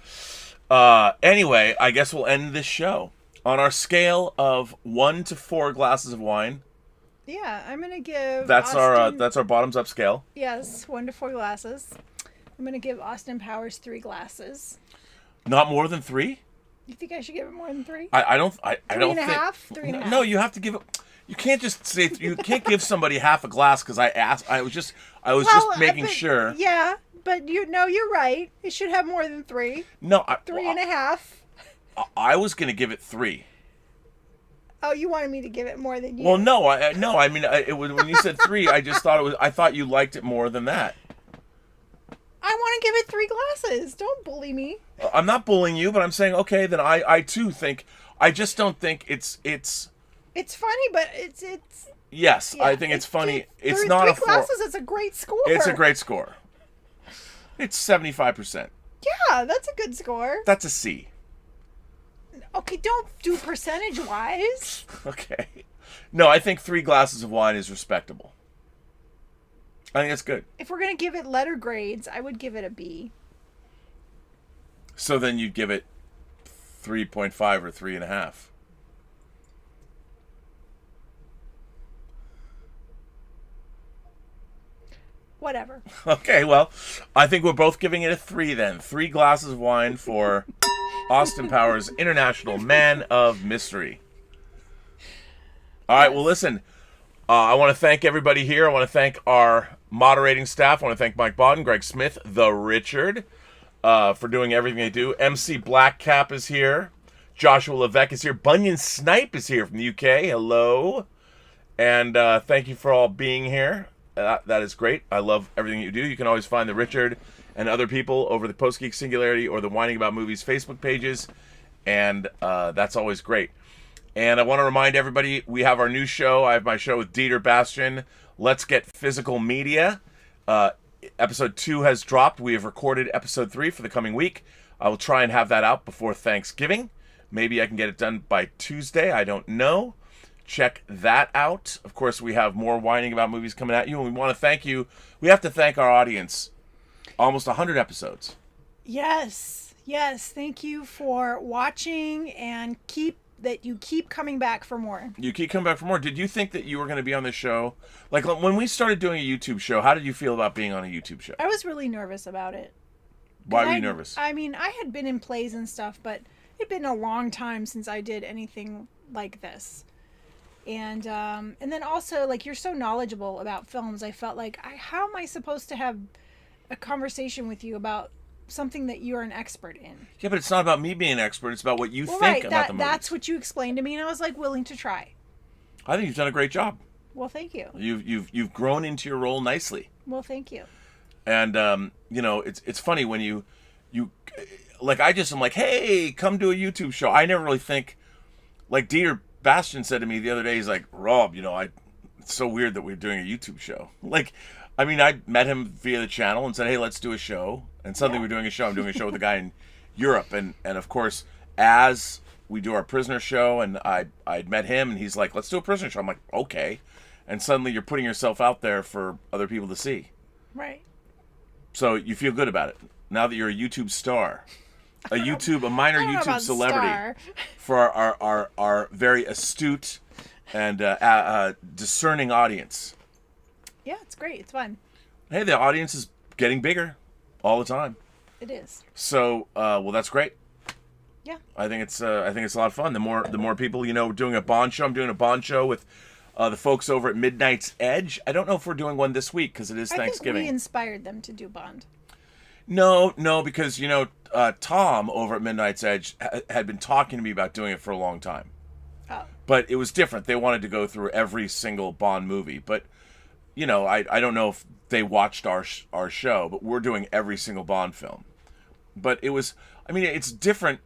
Anyway, I guess we'll end this show. On our scale of 1 to 4 glasses of wine. Yeah, I'm going to give that's our bottoms up scale. Yes, 1 to 4 glasses. I'm going to give Austin Powers 3 glasses. Not more than 3? You think I should give it more than 3? I don't. I don't think. 3.5? No, you have to give it. You can't just say you can't give somebody half a glass because I asked. I was just making sure. Yeah, but you're right. It should have more than 3. No, 3.5. I was gonna give it 3. Oh, you wanted me to give it more than you? Well, no. I mean, it was when you said 3. I just thought it was. I thought you liked it more than that. I want to give it 3 glasses. Don't bully me. I'm not bullying you, but I'm saying okay. Then I too think. I just don't think it's. It's funny, but it's. Yes, yeah, I think it's funny. It's not 3 a 4. glasses. It's a great score. It's a great score. It's 75%. Yeah, that's a good score. That's a C. Okay, don't do percentage-wise. Okay. No, I think 3 glasses of wine is respectable. I think that's good. If we're going to give it letter grades, I would give it a B. So then you'd give it 3.5 or 3.5. Whatever. Okay, well, I think we're both giving it a 3 then. 3 glasses of wine for Austin Powers, International Man of Mystery. All right, well, listen. I want to thank everybody here. I want to thank our moderating staff. I want to thank Mike Bodden, Greg Smith, the Richard, for doing everything they do. MC Blackcap is here. Joshua Levesque is here. Bunyan Snipe is here from the UK. Hello. And thank you for all being here. That is great. I love everything you do. You can always find the Richard and other people over the Post-Geek Singularity or the Whining About Movies Facebook pages. And that's always great. And I want to remind everybody, we have our new show. I have my show with Dieter Bastian, Let's Get Physical Media. Episode 2 has dropped. We have recorded episode 3 for the coming week. I will try and have that out before Thanksgiving. Maybe I can get it done by Tuesday. I don't know. Check that out. Of course, we have more Whining About Movies coming at you. And we want to thank you. We have to thank our audience. Almost 100 episodes. Yes. Yes. Thank you for watching and keep coming back for more. You keep coming back for more. Did you think that you were going to be on the show? Like, when we started doing a YouTube show, how did you feel about being on a YouTube show? I was really nervous about it. Why were you nervous? I mean, I had been in plays and stuff, but it'd been a long time since I did anything like this. And then also, like, you're so knowledgeable about films. I felt like, how am I supposed to have a conversation with you about something that you're an expert in? Yeah, but it's not about me being an expert. It's about what you think about the movie. That's what you explained to me, and I was like willing to try. I think you've done a great job. Well, thank you. You've grown into your role nicely. Well, thank you. And it's funny when you like, I just am like, hey, come do a YouTube show. I never really think, like Dieter Bastian said to me the other day, he's like, Rob, it's so weird that we're doing a YouTube show. Like, I mean, I met him via the channel and said, hey, let's do a show. And suddenly we're doing a show. I'm doing a show with a guy in Europe. And of course, as we do our prisoner show, and I'd met him, and he's like, let's do a prisoner show. I'm like, okay. And suddenly you're putting yourself out there for other people to see. Right. So you feel good about it. Now that you're a YouTube star. A minor YouTube celebrity for our very astute and discerning audience. Yeah, it's great. It's fun. Hey, the audience is getting bigger all the time. It is. So, well, that's great. Yeah. I think it's a lot of fun. The more people, doing a Bond show. I'm doing a Bond show with the folks over at Midnight's Edge. I don't know if we're doing one this week because it is Thanksgiving. I think we inspired them to do Bond. No, because Tom over at Midnight's Edge had been talking to me about doing it for a long time. Oh. But it was different. They wanted to go through every single Bond movie. But, I don't know if they watched our show, but we're doing every single Bond film. But it's different.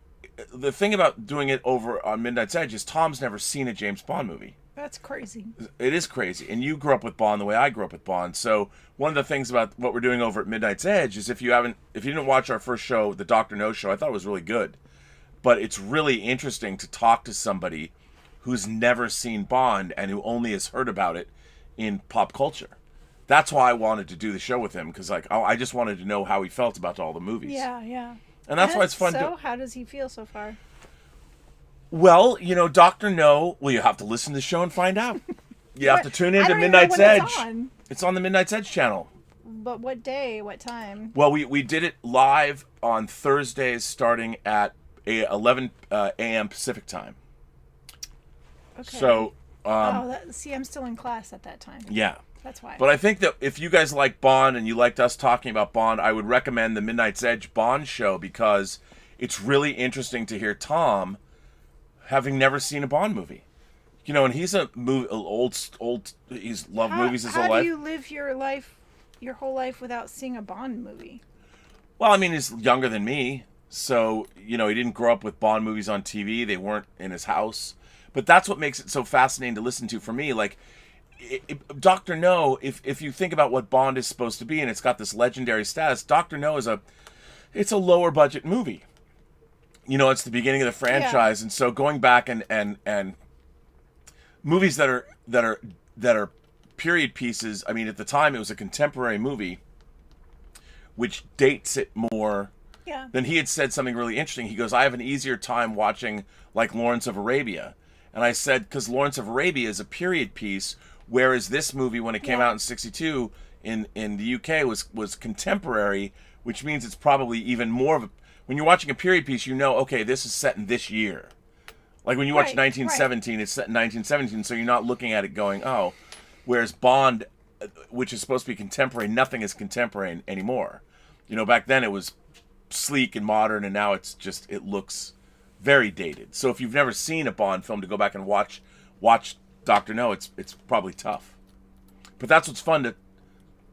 The thing about doing it over on Midnight's Edge is Tom's never seen a James Bond movie. That's crazy. It is crazy. And you grew up with Bond the way I grew up with Bond. So one of the things about what we're doing over at Midnight's Edge is if you didn't watch our first show, the Dr. No show, I thought it was really good. But it's really interesting to talk to somebody who's never seen Bond and who only has heard about it in pop culture. That's why I wanted to do the show with him, because I just wanted to know how he felt about all the movies. Yeah, yeah. And that's why it's fun. So how does he feel so far? Well, Dr. No, you have to listen to the show and find out. You have to tune in to Midnight's Edge. It's on the Midnight's Edge channel. But what day? What time? Well, we did it live on Thursdays starting at 11 a.m. Pacific time. Okay. So, I'm still in class at that time. Yeah. That's why. But I think that if you guys like Bond and you liked us talking about Bond, I would recommend the Midnight's Edge Bond show because it's really interesting to hear Tom having never seen a Bond movie. And he's he's loved movies his whole life. How do you live your whole life without seeing a Bond movie? Well, I mean, he's younger than me, so, he didn't grow up with Bond movies on TV. They weren't in his house. But that's what makes it so fascinating to listen to for me. Like, Dr. No, if you think about what Bond is supposed to be, and it's got this legendary status, Dr. No it's a lower budget movie. It's the beginning of the franchise, and so going back and movies that are period pieces. I mean, at the time it was a contemporary movie, which dates it more. Yeah. Then he had said something really interesting. He goes, "I have an easier time watching like Lawrence of Arabia," and I said, "Because Lawrence of Arabia is a period piece, whereas this movie, when it came out in '62 in the UK, was contemporary, which means it's probably even more of a." When you're watching a period piece, okay, this is set in this year. Like when you watch 1917, it's set in 1917, so you're not looking at it going, oh. Whereas Bond, which is supposed to be contemporary, nothing is contemporary anymore. Back then it was sleek and modern, and now it looks very dated. So if you've never seen a Bond film, to go back and watch Dr. No, it's probably tough. But that's what's fun to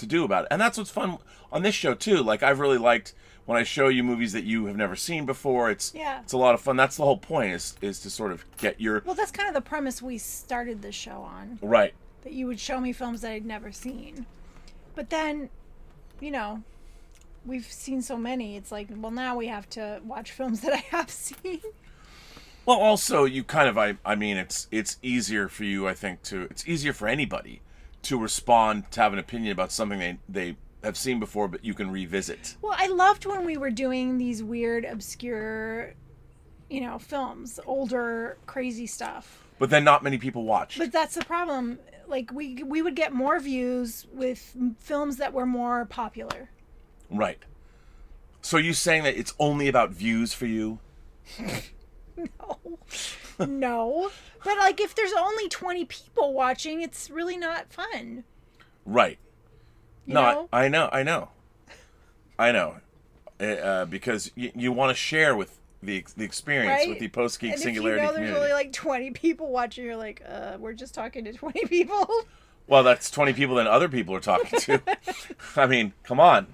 do about it. And that's what's fun on this show too. Like, I've really liked when I show you movies that you have never seen before. It's a lot of fun. That's the whole point, is to sort of get your... Well, that's kind of the premise we started the show on. Right. That you would show me films that I'd never seen. But then, we've seen so many. It's like, well, now we have to watch films that I have seen. Well, also, you kind of... I mean, it's easier for you, I think, it's easier for anybody to respond, to have an opinion about something they have seen before, but you can revisit. Well, I loved when we were doing these weird, obscure, films, older, crazy stuff. But then not many people watched. But that's the problem. Like, we would get more views with films that were more popular. Right. So are you saying that it's only about views for you? No. But, like, if there's only 20 people watching, it's really not fun. Right. You know? I know. Because you want to share with the experience, with the Post-Geek Singularity community. And if there's only like 20 people watching, you're like, we're just talking to 20 people. Well, that's 20 people that other people are talking to. I mean, come on.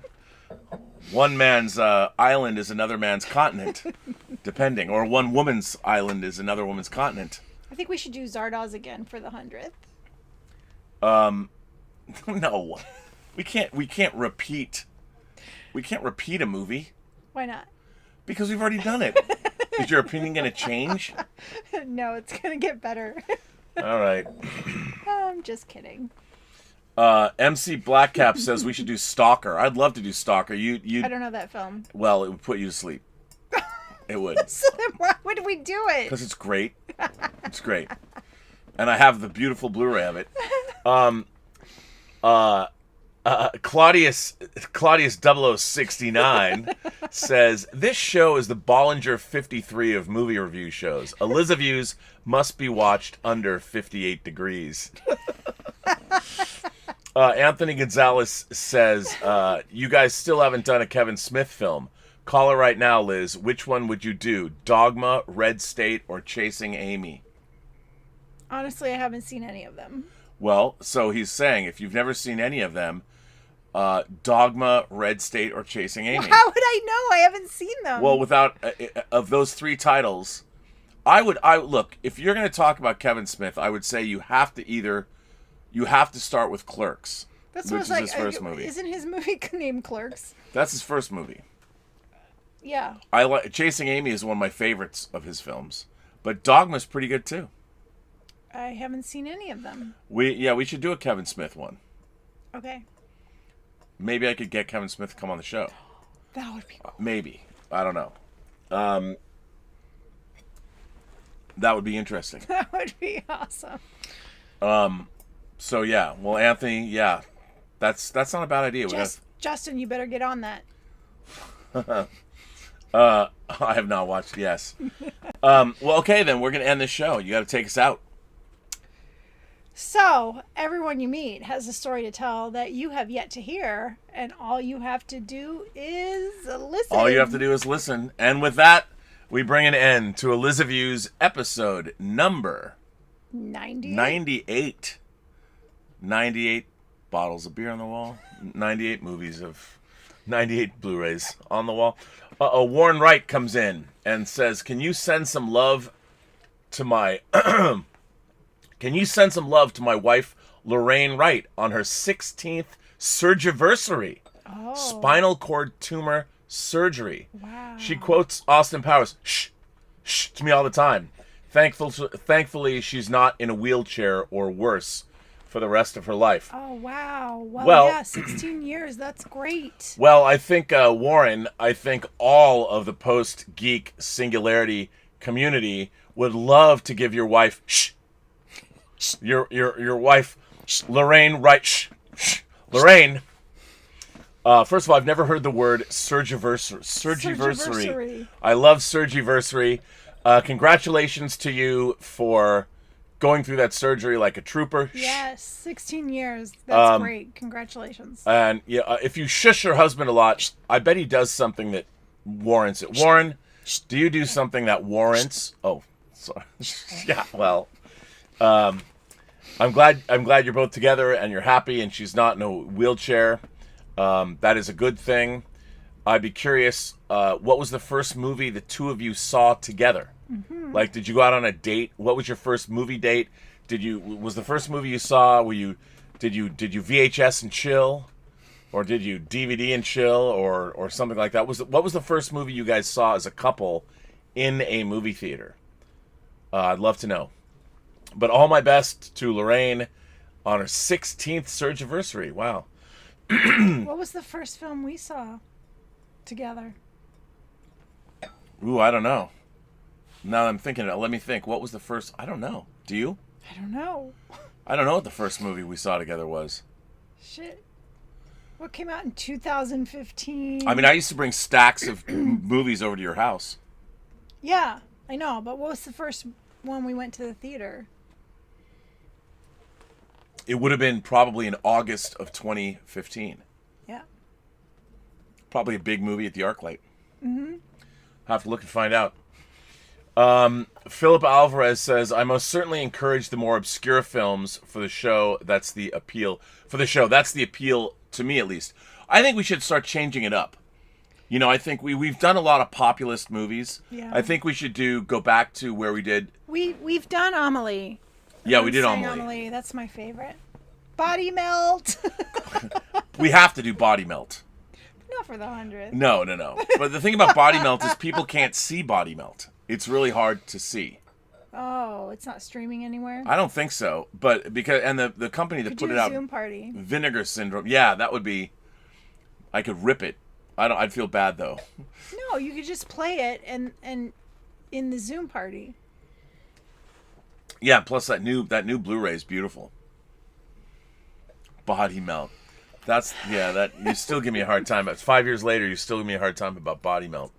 One man's island is another man's continent, depending. Or one woman's island is another woman's continent. I think we should do Zardoz again for the 100th. No, we can't repeat a movie Why not? because we've already done it. Is your opinion going to change? No, it's going to get better. All right. I'm just kidding. MC Blackcap says we should do Stalker. I'd love to do Stalker. You I don't know that film. Well, it would put you to sleep. It would. So then why would we do it? Because it's great. It's great. And I have the beautiful Blu-ray of it. Claudius 0069 says, this show is the Bollinger 53 of movie review shows. Elysabeth must be watched under 58 degrees. Anthony Gonzalez says, you guys still haven't done a Kevin Smith film. Call it right now, Liz. Which one would you do? Dogma, Red State, or Chasing Amy? Honestly, I haven't seen any of them. Well, so he's saying, if you've never seen any of them, Dogma, Red State, or Chasing Amy. How would I know? I haven't seen them. Well, without of those three titles, I look, if you're going to talk about Kevin Smith, I would say you have to start with Clerks. That's which what is I his was like. first movie. Isn't his movie named Clerks? That's his first movie. Yeah. Chasing Amy is one of my favorites of his films, but Dogma's pretty good too. I haven't seen any of them. We should do a Kevin Smith one. Okay. Maybe I could get Kevin Smith to come on the show. That would be cool. Maybe. I don't know. That would be interesting. That would be awesome. So yeah, well, Anthony, yeah, that's not a bad idea. Justin, you better get on that. I have not watched. Yes. Well, okay, then we're gonna end this show. You got to take us out. So, everyone you meet has a story to tell that you have yet to hear, and all you have to do is listen. All you have to do is listen. And with that, we bring an end to Elysabeth's episode number 98. 98 bottles of beer on the wall. 98 movies of 98 Blu-rays on the wall. Warren Wright comes in and says, "Can you send some love to my Can you send some love to my wife Lorraine Wright on her 16th surgiversary? Oh. Spinal cord tumor surgery." Wow. She quotes Austin Powers, "Shh, shh," to me all the time. Thankfully, she's not in a wheelchair or worse for the rest of her life. Oh, wow. Well, Yeah, 16 years. That's great. Well, I think, Warren, all of the Post-Geek Singularity community would love to give your wife, shh, your wife, Lorraine Wright, shh, Lorraine. First of all, I've never heard the word surgiversary. I love surgiversary. Congratulations to you for going through that surgery like a trooper. Yes, 16 years. That's great. Congratulations. And yeah, if you shush your husband a lot, I bet he does something that warrants it. Warren, do you do something that warrants? Oh, sorry. Yeah. Well, I'm glad you're both together and you're happy, and she's not in a wheelchair. That is a good thing. I'd be curious, what was the first movie the two of you saw together? Mm-hmm. Like, did you go out on a date? What was your first movie date? Was the first movie you saw, did you VHS and chill? Or did you DVD and chill or something like that? What was the first movie you guys saw as a couple in a movie theater? I'd love to know. But all my best to Lorraine on her 16th surgiversary. Wow. What was the first film we saw together? Ooh, I don't know. Now that I'm thinking, let me think. What was the first? I don't know. Do you? I don't know. I don't know what the first movie we saw together was. Shit. What came out in 2015? I mean, I used to bring stacks of movies over to your house. Yeah, I know. But what was the first one we went to the theater? It would have been probably in August of 2015. Yeah. Probably a big movie at the ArcLight. Mm-hmm. Have to look and find out. Philip Alvarez says, "I most certainly encourage the more obscure films for the show. That's the appeal. That's the appeal to me, at least. I think we should start changing it up. You know, I think we've done a lot of populist movies. Yeah. I think we should go back to where we did. We've done Amelie. Yeah, we did Amelie. That's my favorite. Body melt. We have to do body melt. Not for the 100th. No. But the thing about body melt is people can't see body melt. It's really hard to see. Oh, it's not streaming anywhere? I don't think so. But because the company that put it out, Zoom party. Vinegar Syndrome. Yeah, that would be. I could rip it. I'd feel bad though. No, you could just play it and in the Zoom party. Yeah. Plus that new Blu-ray is beautiful. Body melt. That you still give me a hard time. It's 5 years later, you still give me a hard time about body melt.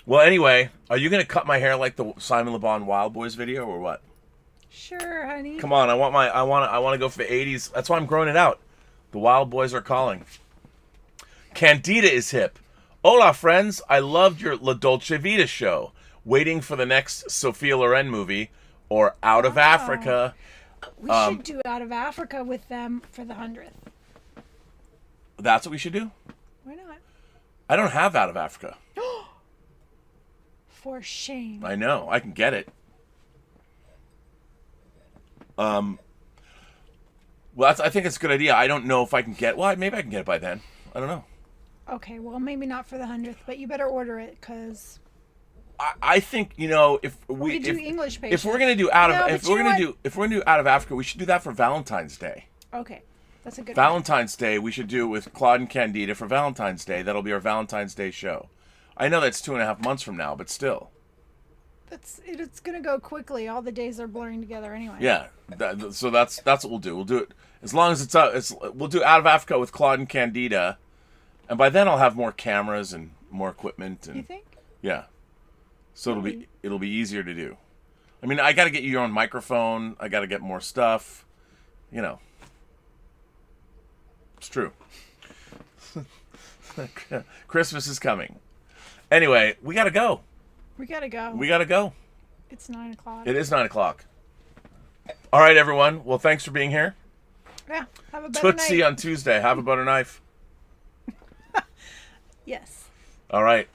Well, anyway, are you gonna cut my hair like the Simon Le Bon Wild Boys video or what? Sure, honey. Come on, I want to go for the 80s. That's why I'm growing it out. The Wild Boys are calling. Candida is hip. Hola, friends. I loved your La Dolce Vita show. Waiting for the next Sophia Loren movie or Out of Africa. We should do Out of Africa with them for the 100th. That's what we should do? Why not? I don't have Out of Africa. For shame. I know. I can get it. Well, I think it's a good idea. I don't know if I can get... Well, maybe I can get it by then. I don't know. Okay, well, maybe not for the 100th, but you better order it, because... I think, if we do English patient. If we're gonna do if we're gonna do Out of Africa, we should do that for Valentine's Day. Okay, that's a good Valentine's Day. We should do it with Claude and Candida for Valentine's Day. That'll be our Valentine's Day show. I know that's 2.5 months from now, but still. It's gonna go quickly. All the days are blurring together anyway. Yeah, so that's what we'll do. We'll do it as long as it's up. We'll do Out of Africa with Claude and Candida, and by then I'll have more cameras and more equipment. And, you think? Yeah. So it'll be easier to do. I mean, I got to get you your own microphone. I got to get more stuff. It's true. Christmas is coming. Anyway, we got to go. We got to go. We got to go. It's 9:00. It is 9:00. All right, everyone. Well, thanks for being here. Yeah. Have a better Tootsie night. on Tuesday. Have a butter knife. Yes. All right.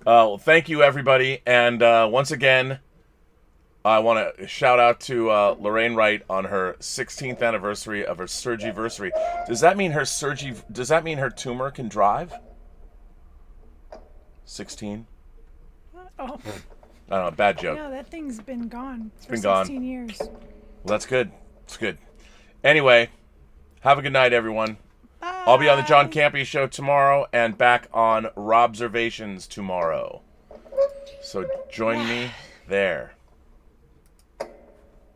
Well, thank you, everybody. And once again, I want to shout out to Lorraine Wright on her 16th anniversary of her surgery-versary. Does that mean her tumor can drive? 16? Oh. I don't know, bad joke. No, that thing's been gone for been 16 gone. years. Well, that's good. It's good. Anyway, have a good night, everyone. Bye. I'll be on the John Campea show tomorrow and back on Robservations tomorrow. So join me there.